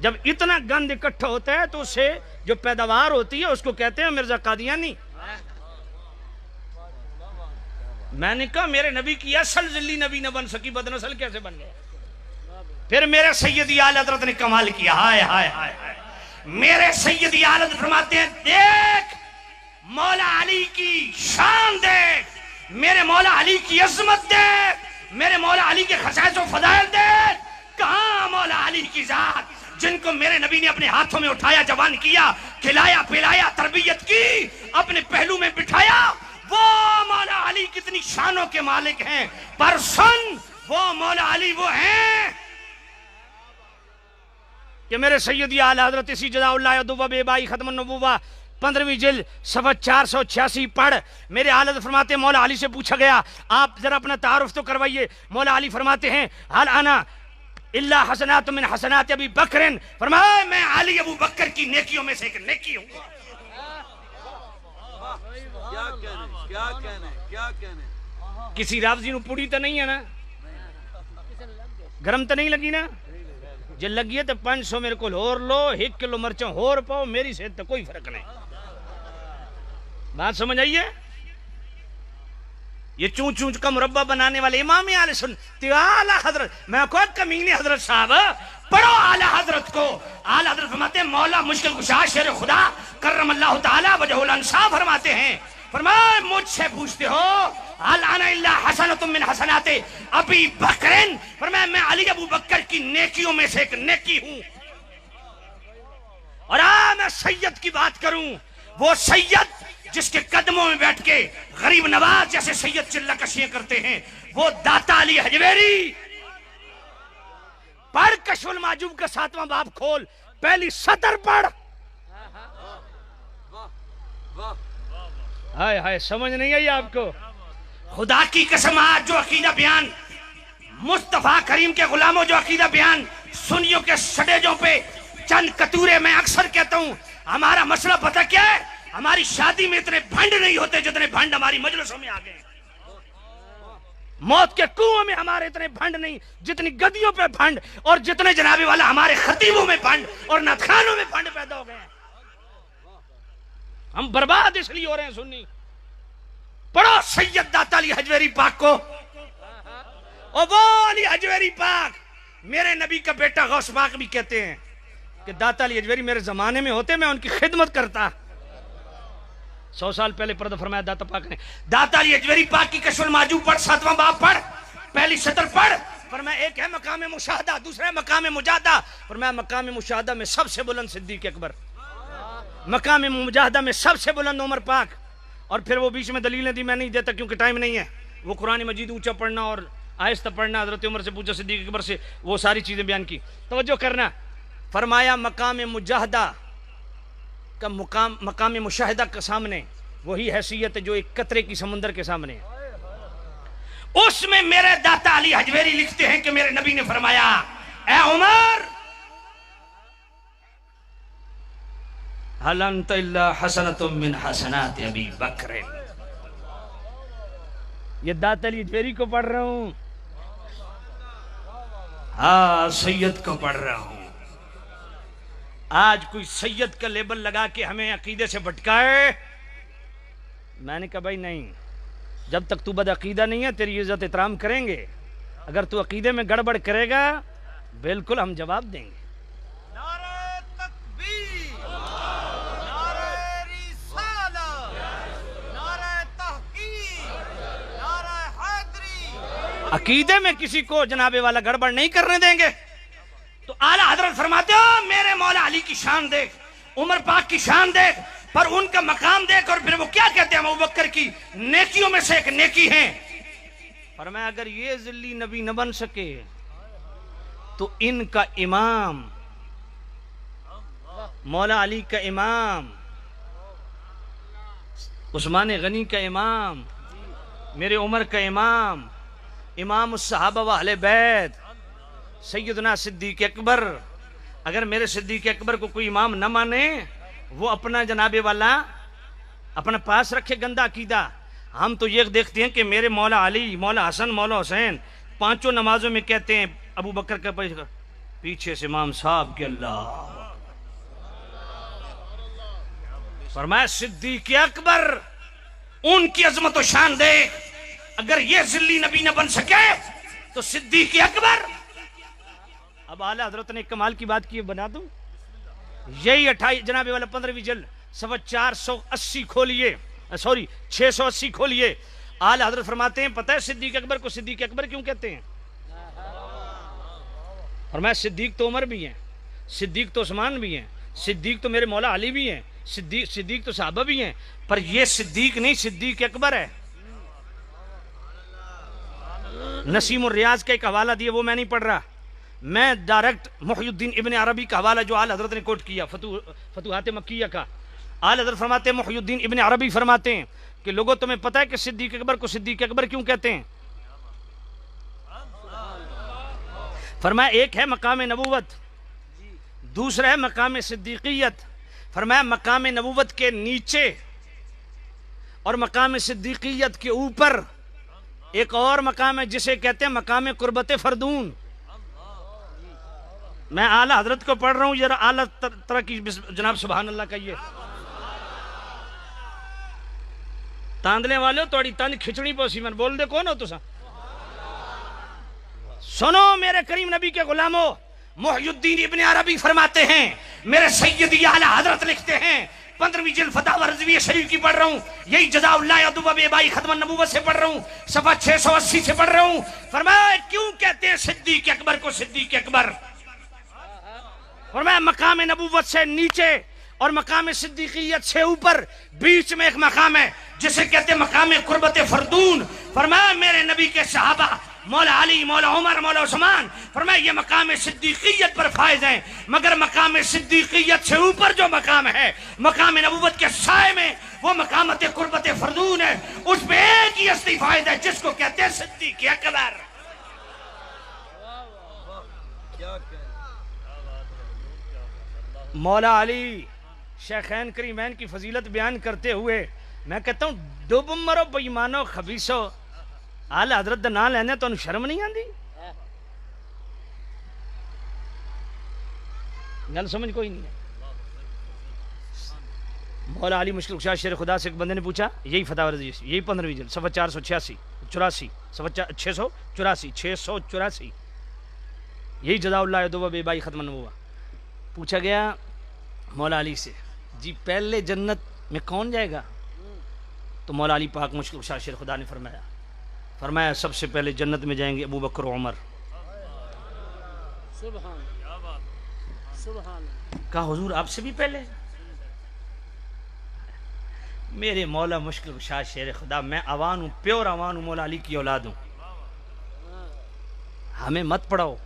جب اتنا گند اکٹھا ہوتا ہے تو اس سے جو پیداوار ہوتی ہے اس کو کہتے ہیں مرزا قادیانی. میں نے کہا میرے نبی کی اصل ذلی نبی نہ بن سکی، بد نسل کیسے بن گئے؟ پھر میرے سیدی اعلی حضرت نے کمال کیا. ہائے ہائے ہائے ہائے. میرے سیدی اعلی حضرت فرماتے ہیں دیکھ مولا علی کی شان دیکھ، میرے مولا علی کی عظمت دیکھ، میرے مولا علی کے خصائص و فضائل دیکھ. کہاں مولا علی کی ذات جن کو میرے نبی نے اپنے ہاتھوں میں اٹھایا، جوان کیا، کھلایا پلایا، تربیت کی، اپنے پہلو میں بٹھایا. وہ مولا علی کتنی شانوں کے مالک ہیں، پر سن وہ مولا علی وہ ہیں کہ میرے سیدی اعلی حضرت اسی جزا اللہ ادوبہ بے بائی ختم النبوہ 15ویں جلد صفحہ 486 پڑھ. میرے اعلی حضرت فرماتے ہیں مولا علی سے پوچھا گیا آپ ذرا اپنا تعارف تو کروائیے. مولا علی فرماتے ہیں حل انا الا حسنات من حسنات ابی بکر، فرمایا میں علی ابو بکر کی نیکیوں میں سے ایک نیکی ہوں. کیا کہنے کسی رافضی نو پوڑی تو نہیں ہے نا، گرم تو نہیں لگی نا؟ جے لگی ہے تو 500 میرے کو اور لو، 1 کلو مرچیں اور پاؤ، میری صحت تو کوئی فرق نہیں. بات سمجھ آئیے؟ یہ چون چون کا مربع بنانے والے امام اہل سنت اعلی حضرت، میں کوئی کمینے حضرت صاحب پڑھو اعلی حضرت کو. اعلی حضرت فرماتے ہیں مولا مشکل کشا شیر خدا کرم اللہ تعالی وجہ الانصاف فرماتے ہیں، فرمایا مجھ سے پوچھتے ہو حل انا الا حسنۃ من حسنات ابی بکر، فرمایا میں علی ابو بکر کی نیکیوں میں سے ایک نیکی ہوں. اور میں سید کی بات کروں، وہ سید جس کے قدموں میں بیٹھ کے غریب نواز جیسے سید چلہ کشیاں کرتے ہیں، وہ داتا علی حجویری. پڑھ کشف المعجوب کا 7واں باب کھول، پہلی سطر پڑھ. ہائے ہائے سمجھ نہیں آئی آپ کو؟ خدا کی قسم آج جو عقیدہ بیان مصطفیٰ کریم کے غلاموں، جو عقیدہ بیان سنیوں کے سٹیجوں پہ چند کتورے، میں اکثر کہتا ہوں ہمارا مسئلہ پتہ کیا ہے؟ ہماری شادی میں اتنے بھنڈ نہیں ہوتے جتنے بھنڈ ہماری مجلسوں میں آگئے ہیں. موت کے کنووں میں ہمارے اتنے بھنڈ نہیں جتنی گدیوں پہ بھنڈ، اور جتنے جنابی والا ہمارے خطیبوں میں بھنڈ اور نتخانوں میں بھنڈ پیدا ہو گئے ہیں. ہم برباد اس لیے ہو رہے ہیں سنی. پڑھو سید داتا علی حجویری پاک کو. اور وہ علی حجویری پاک میرے نبی کا بیٹا غوث پاک بھی کہتے ہیں کہ داتا علی حجویری میرے زمانے میں ہوتے میں ان کی خدمت کرتا. 100 سال پہلے پردہ فرمایا داتا پاک نے. داتا علی حجویری پاک کی کشف المعجوب پڑھ، 7واں باب پڑھ، پہلی سطر پڑھ. فرمایا ایک ہے مقام مشاہدہ، دوسرا ہے مقام مجاہدہ. فرمایا مقام مشاہدہ میں سب سے بلند صدیق اکبر، مقام مجاہدہ میں سب سے بلند عمر پاک. اور پھر وہ بیچ میں دلیلیں دی، میں نہیں دیتا کیونکہ ٹائم نہیں ہے. وہ قرآن مجید اونچا پڑھنا اور آہستہ پڑھنا، حضرت عمر سے پوچھا، صدیق اکبر سے، وہ ساری چیزیں بیان کی. توجہ کرنا. فرمایا مقام مجاہدہ کا مقام مشاہدہ کے سامنے وہی حیثیت ہے جو ایک قطرے کی سمندر کے سامنے ہے. اس میں میرے داتا علی حجویری لکھتے ہیں کہ میرے نبی نے فرمایا اے عمر حل انت الا حسنۃ من حسنات ابی بکر. یہ داتا علی حجویری کو پڑھ رہا ہوں، ہاں سید کو پڑھ رہا ہوں. آج کوئی سید کا لیبل لگا کے ہمیں عقیدے سے بھٹکائے. میں نے کہا بھائی نہیں، جب تک تو بد عقیدہ نہیں ہے تیری عزت احترام کریں گے. اگر تو عقیدے میں گڑبڑ کرے گا بالکل ہم جواب دیں گے. نعرہ تکبیر، نعرہ رسالہ، نعرہ تحقیق، نعرہ حیدری. عقیدے میں کسی کو جناب والا گڑبڑ نہیں کرنے دیں گے. تو اعلیٰ حضرت فرماتے ہو میرے مولا علی کی شان دیکھ، عمر پاک کی شان دیکھ، پر ان کا مقام دیکھ. اور پھر وہ کیا کہتے ہیں؟ ابو بکر کی نیکیوں میں سے ایک نیکی ہیں. فرمایا اگر یہ ذلی نبی نہ بن سکے تو ان کا امام مولا علی کا امام، عثمان غنی کا امام، میرے عمر کا امام، امام الصحابہ و اہل بیت سیدنا صدیق اکبر. اگر میرے صدیق اکبر کو کوئی امام نہ مانے وہ اپنا جناب والا اپنا پاس رکھے گندا عقیدہ. ہم تو یہ دیکھتے ہیں کہ میرے مولا علی، مولا حسن، مولا حسین پانچوں نمازوں میں کہتے ہیں ابو بکر کا پیچھے سے امام صاحب کے اللہ. فرمایا صدیق اکبر ان کی عظمت و شان دیکھ، اگر یہ ذلی نبی نہ بن سکے تو صدیق اکبر. اب اعلیٰ حضرت نے کمال کی بات کی، بنا دوں یہی 28 جناب والا 15ویں جلد صفحہ 480 کھولیے، سوری 680 کھولیے. اعلیٰ حضرت فرماتے ہیں پتہ ہے صدیق اکبر کو صدیق اکبر کیوں کہتے ہیں؟ فرمایا صدیق تو عمر بھی ہیں، صدیق تو عثمان بھی ہیں، صدیق تو میرے مولا علی بھی ہیں، صدیق تو صحابہ بھی ہیں، پر یہ صدیق نہیں، صدیق اکبر ہے. نسیم الریاض کا ایک حوالہ دیا، وہ میں نہیں پڑھ رہا، میں ڈائریکٹ محی الدین ابن عربی کا حوالہ جو اعلیٰ حضرت نے کوٹ کیا فتوحات مکیہ کا. اعلیٰ حضرت فرماتے ہیں، محی الدین ابن عربی فرماتے ہیں کہ لوگوں تمہیں پتہ ہے کہ صدیق اکبر کو صدیق اکبر کیوں کہتے ہیں؟ فرمایا ایک ہے مقام نبوت، دوسرا ہے مقام صدیقیت. فرمایا مقام نبوت کے نیچے اور مقام صدیقیت کے اوپر ایک اور مقام ہے جسے کہتے ہیں مقام قربت فردون. میں اعلیٰ حضرت کو پڑھ رہا ہوں، ذرا اعلیٰ طرح کی جناب سبحان اللہ کہیے. تاندلے والے توڑی تاند کھچڑی پوسی من بول دے کون ہو تو سا سنو میرے کریم نبی کے غلاموں. محی الدین ابن عربی فرماتے ہیں، میرے سیدی اعلیٰ حضرت لکھتے ہیں، 15ویں جلد فتاوی رضویہ شریف کی پڑھ رہا ہوں، یہی جزا اللہ ادب بے بائی ختم النبوت سے پڑھ رہا ہوں، صفحہ 680 سے پڑھ رہا ہوں. فرمایا کیوں کہتے ہیں صدیق اکبر کو صدیق اکبر؟ فرمایا مقام نبوت سے نیچے اور مقام صدیقیت سے اوپر بیچ میں ایک مقام ہے جسے کہتے ہیں مقام قربت فردون. فرمایا میرے نبی کے صحابہ مولا علی، مولا عمر، مولا عثمان، فرمایا یہ مقام صدیقیت پر فائز ہیں، مگر مقام صدیقیت سے اوپر جو مقام ہے مقام نبوت کے سائے میں وہ مقامت قربت فردون ہے، اس پہ ایک ہی اصلی فائز ہے جس کو کہتے ہیں صدیق اکبر. مولا علی شیخین کریمین کی فضیلت بیان کرتے ہوئے میں کہتا ہوں ڈب مرو بےمانو خبیثو، اعلیٰ حضرت دا نام لینے تو شرم نہیں آندی؟ گل سمجھ کوئی نہیں ہے. مولا علی مشکل کشا شیر خدا سے ایک بندے نے پوچھا، یہی فتاوی رضویہ یہی 15ویں جلد صفحہ 484 صفحہ 684 یہی جزا اللہ ادب بے بائی ختم النبوت. پوچھا گیا مولا علی سے، جی پہلے جنت میں کون جائے گا؟ تو مولا علی پاک مشکل کشا شیر خدا نے فرمایا سب سے پہلے جنت میں جائیں گے ابو بکر و عمر. سبحان کہا حضور آپ سے بھی پہلے؟ میرے مولا مشکل کشا شیر خدا، میں عوان ہوں، پیور عوان ہوں، مولا علی کی اولاد ہوں، ہمیں مت پڑھاؤ.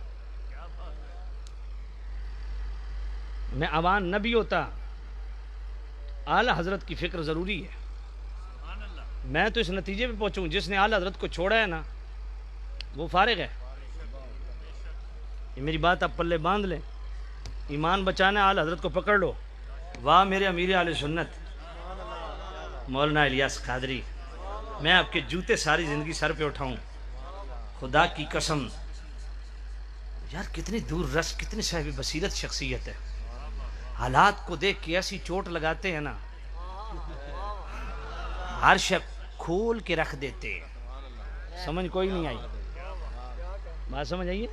میں عوان نہ بھی ہوتا، اعلیٰ حضرت کی فکر ضروری ہے. میں تو اس نتیجے پہ پہنچوں جس نے اعلیٰ حضرت کو چھوڑا ہے نا وہ فارغ ہے. یہ میری بات آپ پلے باندھ لیں، ایمان بچانا اعلیٰ حضرت کو پکڑ لو. واہ میرے امیر اہل سنت مولانا الیاس قادری، میں آپ کے جوتے ساری زندگی سر پہ اٹھاؤں، خدا کی قسم. یار کتنی دور رس، کتنی صاحب بصیرت شخصیت ہے. حالات کو دیکھ کے ایسی چوٹ لگاتے ہیں نا، ہر شخص کھول کے رکھ دیتے ہیں. سمجھ کوئی نہیں آئی؟ بات سمجھ آئیے؟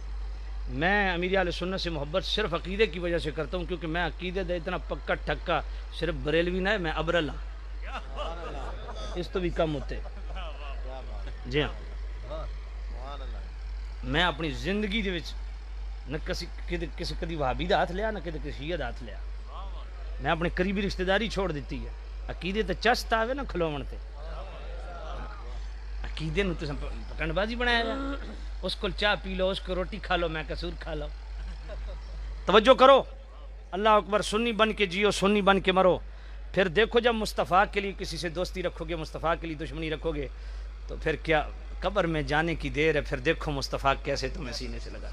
میں امیر اہل سنت سے محبت صرف عقیدے کی وجہ سے کرتا ہوں، کیونکہ میں عقیدے دے اتنا پکا ٹھکا صرف بریلوی نہ ہے، میں ابرل ہوں، اس تو بھی کم ہوتے. جی ہاں، میں اپنی زندگی دے وچ نہ کسی کدی وہابی دا ہاتھ لیا نہ کدی کسی شیعہ دا ہاتھ لیا. میں اپنے قریبی رشتہ داری چھوڑ دیتی ہے. عقیدے تے چست آوے نا کھلوون تے، عقیدے نو تساں پکنڈ بازی بنایا ہے. اس کو چاہ پی لو، اس کو روٹی کھا لو، میں کسور کھا لو. توجہ کرو، اللہ اکبر، سنی بن کے جیو، سنی بن کے مرو. پھر دیکھو جب مصطفیٰ کے لیے کسی سے دوستی رکھو گے، مصطفیٰ کے لیے دشمنی رکھو گے، تو پھر کیا قبر میں جانے کی دیر ہے. پھر دیکھو مصطفیٰ کیسے تمہیں سینے سے لگا.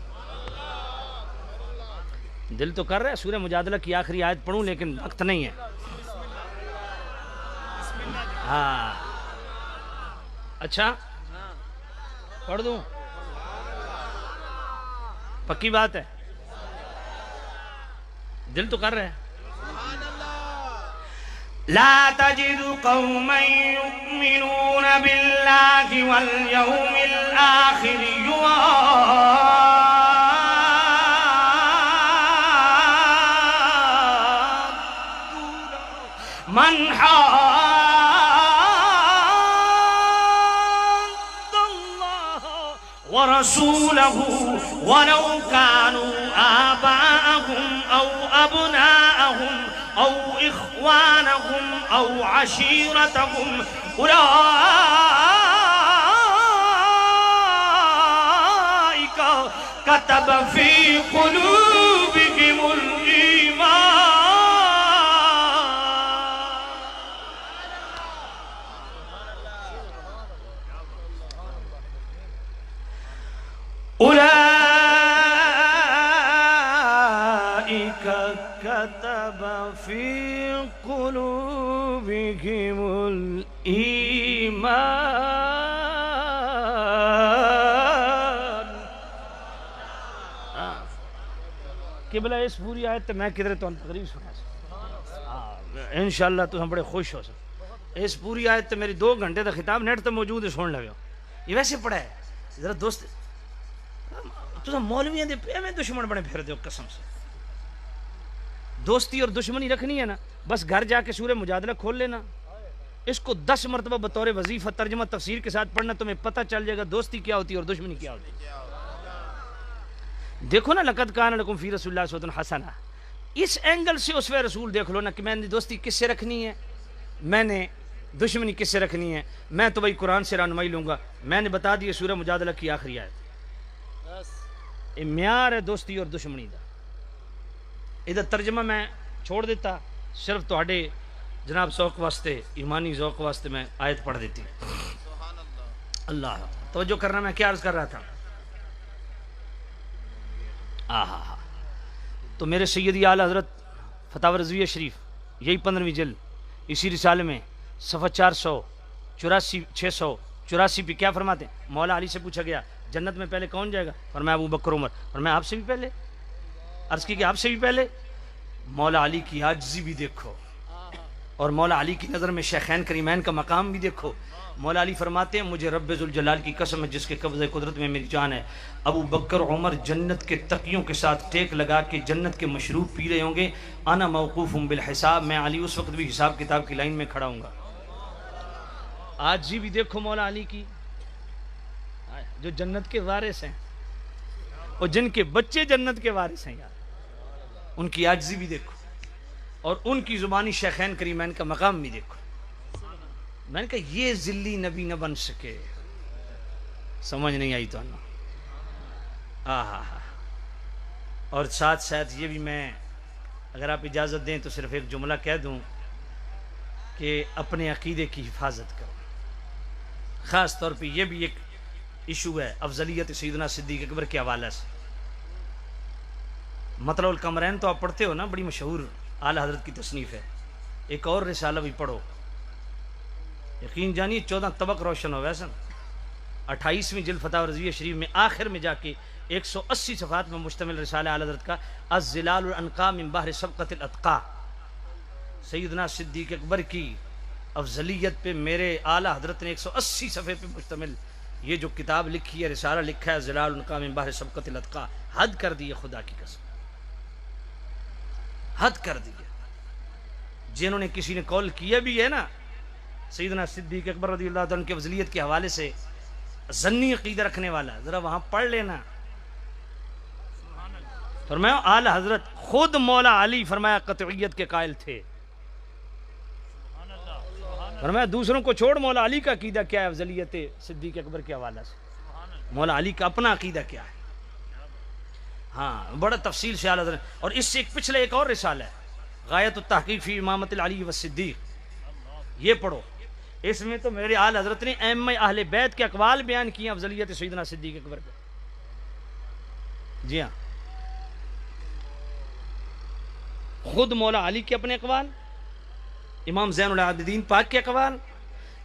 دل تو کر رہا ہے سورہ مجادلہ کی آخری آیت پڑھوں، لیکن وقت نہیں ہے. ہاں اچھا پڑھ دوں؟ پکی بات ہے، دل تو کر رہے ہیں. لا تجد قوما يؤمنون بالله واليوم الآخر من حاد الله ورسوله ولو كانوا آباءهم أو أبناءهم أو إخوانهم أو عشيرتهم أولئك كتب في قلوبهم الإيمان أولئك كتب في قلوبهم الإيمان. قبلہ اس پوری آیت تے میں کدھر تو تقریب سنا انشاءاللہ تو ہم بڑے خوش ہو سکتے. اس پوری آیت تے میری 2 گھنٹے دا خطاب نیٹ تے موجود ہے، سن لگے. یہ ویسے پڑھا ہے ذرا دوست تو مولویاں دے پہ میں دشمن بنے پھر دے قسم سے. دوستی اور دشمنی رکھنی ہے نا، بس گھر جا کے سورہ مجادلہ کھول لینا، اس کو 10 مرتبہ بطور وظیفہ ترجمہ تفسیر کے ساتھ پڑھنا، تمہیں پتہ چل جائے گا دوستی کیا ہوتی ہے اور دشمنی کیا ہوتی ہے. دیکھو نا لقد کان لکم فی رسول اللہ اسوۃ حسنہ، اس اینگل سے اسوہ رسول دیکھ لو نا کہ میں نے دوستی کس سے رکھنی ہے، میں نے دشمنی کس سے رکھنی ہے. میں تو بھائی قرآن سے رہنمائی لوں گا. میں نے بتا دیا سورہ مجادلہ کی آخری آیت، یہ معیار ہے دوستی اور دشمنی دا. ادھر ترجمہ میں چھوڑ دیتا، صرف تہاڈے جناب ذوق واسطے، ایمانی ذوق واسطے میں آیت پڑھ دیتی. اللہ توجہ کرنا، میں کیا عرض کر رہا تھا. تو میرے سیدی اعلیٰ حضرت فتاوی رضویہ شریف، یہی 15ویں جلد، اسی رسالے میں صفحہ 484 پہ کیا فرماتے ہیں؟ مولا علی سے پوچھا گیا جنت میں پہلے کون جائے گا؟ فرمایا ابو بکر عمر. فرمایا آپ سے بھی پہلے؟ عرض کی کہ آپ سے بھی پہلے؟ مولا علی کی عاجزی بھی دیکھو، اور مولا علی کی نظر میں شیخین کریمین کا مقام بھی دیکھو. مولا علی فرماتے ہیں مجھے رب ذوالجلال کی قسم ہے جس کے قبضہ قدرت میں میری جان ہے، ابو بکر عمر جنت کے تقیوں کے ساتھ ٹیک لگا کے جنت کے مشروب پی رہے ہوں گے. انا موقوف بالحساب، میں علی اس وقت بھی حساب کتاب کی لائن میں کھڑا ہوں گا. آج بھی دیکھو مولا علی کی، جو جنت کے وارث ہیں اور جن کے بچے جنت کے وارث ہیں یار، ان کی عاجزی بھی دیکھو اور ان کی زبانی شیخین کریمین کا مقام بھی دیکھو. میں نے کہا یہ ذلی نبی نہ بن سکے. سمجھ نہیں آئی تو اور ساتھ ساتھ یہ بھی میں اگر آپ اجازت دیں تو صرف ایک جملہ کہہ دوں کہ اپنے عقیدے کی حفاظت کرو. خاص طور پہ یہ بھی ایک ایشو ہے افضلیت سیدنا صدیق اکبر کے حوالے سے. مطلع القمرین تو آپ پڑھتے ہو نا، بڑی مشہور اعلیٰ حضرت کی تصنیف ہے. ایک اور رسالہ بھی پڑھو، یقین جانیے 14 طبق روشن ہو ویسا. 28ویں جلد فتاوی رضویہ شریف میں آخر میں جا کے 180 صفحات میں مشتمل رسالہ اعلیٰ حضرت کا الظلال الانقا من بحر سبقت الاتقا، سیدنا صدیق اکبر کی افضلیت پہ میرے اعلیٰ حضرت نے 180 صفحے پہ مشتمل یہ جو کتاب لکھی ہے، رسالہ لکھا ہے الظلال الانقا من بحر سبقت الاتقا. حد کر دی ہے خدا کی قسم، حد کر دی ہے. جنہوں نے کسی نے قول کیا بھی ہے نا سیدنا صدیق اکبر رضی اللہ عنہ کی افضلیت کے حوالے سے ظنی عقیدہ رکھنے والا، ذرا وہاں پڑھ لینا. فرمایا اعلیٰ حضرت خود مولا علی فرمایا قطعیت کے قائل تھے. فرمایا دوسروں کو چھوڑ، مولا علی کا عقیدہ کیا ہے افضلیت صدیق اکبر کے حوالے سے، مولا علی کا اپنا عقیدہ کیا ہے. ہاں بڑا تفصیل سے اعلیٰ حضرت، اور اس سے ایک پچھلے ایک اور رسالہ ہے غایت التحقیق فی امامت العلی والصدیق، یہ پڑھو، اس میں تو میرے اعلیٰ حضرت نے ائمہ اہل بیت کے اقوال بیان کیے افضلیت سیدنا صدیق اکبر پہ. جی ہاں، خود مولا علی کے اپنے اقوال، امام زین العابدین پاک کے اقوال،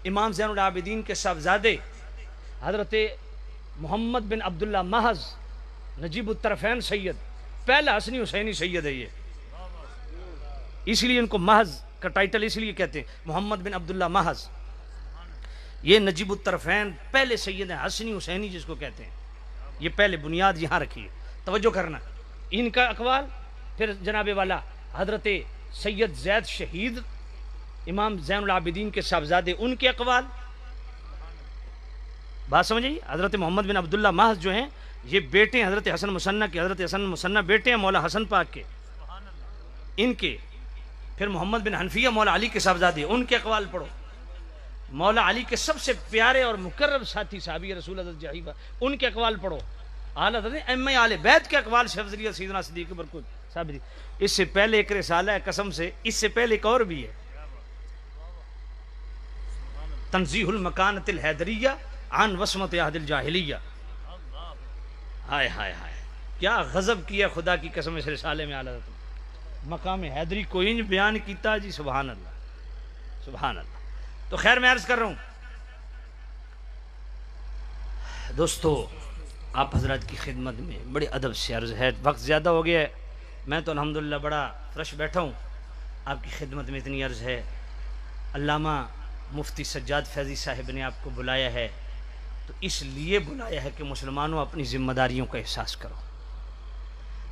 امام زین العابدین کے صاحبزادے حضرت محمد بن عبداللہ محض نجیب الطرفین سید، پہلا حسنی حسینی سید ہے یہ، اس لیے ان کو محض کا ٹائٹل اس لیے کہتے ہیں محمد بن عبداللہ محض. یہ نجیب الطرفین پہلے سید ہیں، حسنی حسینی جس کو کہتے ہیں. یہ پہلے بنیاد یہاں رکھیے، توجہ کرنا. ان کا اقوال، پھر جناب والا حضرت سید زید شہید امام زین العابدین کے صاحبزادے ان کے اقوال. بات سمجھئے؟ حضرت محمد بن عبداللہ محض جو ہیں یہ بیٹے ہیں حضرت حسن مصنع کے، حضرت حسن مصنع بیٹے ہیں مولا حسن پاک کے، ان کے. پھر محمد بن حنفیہ مولا علی کے صاحبزادے، ان کے اقوال پڑھو. مولا علی کے سب سے پیارے اور مقرب ساتھی صحابی رسول حضرت جعیبہ، ان کے اقوال پڑھو. اعلیٰ حضرت ائمہ اہل بیت کے اقوال سے افضلیت سیدنا صدیق اکبر کو ثابت دی. اس سے پہلے ایک رسالہ ہے قسم سے، اس سے پہلے ایک اور بھی ہے تنزیہ المکانۃ الحیدریہ عن وصمۃ عہد الجاہلیہ. ہائے ہائے ہائے، کیا غضب کیا خدا کی قسم اس رسالے میں اعلیٰ حضرت مقام حیدری کو انج بیان کیتا جی، سبحان اللہ سبحان اللہ. تو خیر میں عرض کر رہا ہوں دوستو، آپ حضرات کی خدمت میں بڑے ادب سے عرض ہے، وقت زیادہ ہو گیا ہے، میں تو الحمدللہ بڑا فریش بیٹھا ہوں، آپ کی خدمت میں اتنی عرض ہے. علامہ مفتی سجاد فیضی صاحب نے آپ کو بلایا ہے تو اس لیے بلایا ہے کہ مسلمانوں اپنی ذمہ داریوں کا احساس کرو.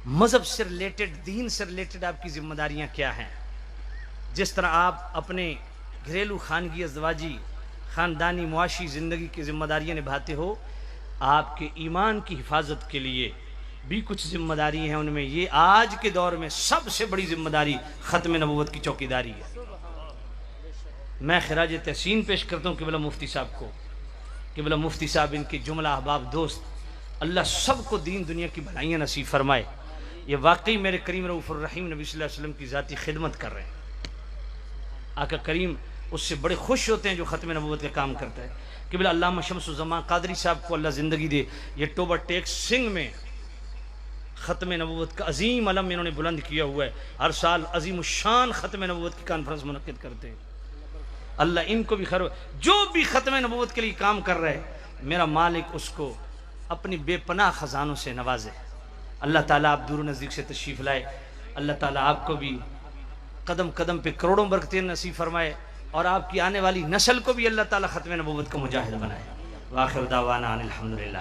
مذہب سے ریلیٹڈ، دین سے ریلیٹڈ آپ کی ذمہ داریاں کیا ہیں؟ جس طرح آپ اپنے گھریلو خانگی ازدواجی خاندانی معاشی زندگی کی ذمہ داریاں نبھاتے ہو، آپ کے ایمان کی حفاظت کے لیے بھی کچھ ذمہ داری ہیں. ان میں یہ آج کے دور میں سب سے بڑی ذمہ داری ختم نبوت کی چوکیداری ہے. میں خراج تحسین پیش کرتا ہوں قبلہ مفتی صاحب کو، قبلہ مفتی صاحب ان کے جملہ احباب دوست، اللہ سب کو دین دنیا کی بھلائیاں نصیب فرمائے. یہ واقعی میرے کریم رؤوف الرحیم نبی صلی اللہ علیہ وسلم کی ذاتی خدمت کر رہے ہیں. آقا کریم اس سے بڑے خوش ہوتے ہیں جو ختم نبوت کا کام کرتا ہے. قبلہ علامہ شمس الزمان قادری صاحب کو اللہ زندگی دے، یہ ٹوبہ ٹیک سنگھ میں ختم نبوت کا عظیم علم انہوں نے بلند کیا ہوا ہے. ہر سال عظیم الشان ختم نبوت کی کانفرنس منعقد کرتے ہیں. اللہ ان کو بھی خیر، جو بھی ختم نبوت کے لیے کام کر رہے میرا مالک اس کو اپنی بے پناہ خزانوں سے نوازے. اللہ تعالیٰ آپ دور و نزدیک سے تشریف لائے، اللہ تعالیٰ آپ کو بھی قدم قدم پہ کروڑوں برکتیں نصیب فرمائے، اور آپ کی آنے والی نسل کو بھی اللہ تعالیٰ ختم نبوت کا مجاہد بنائے. وآخر دعوانا ان الحمدللہ.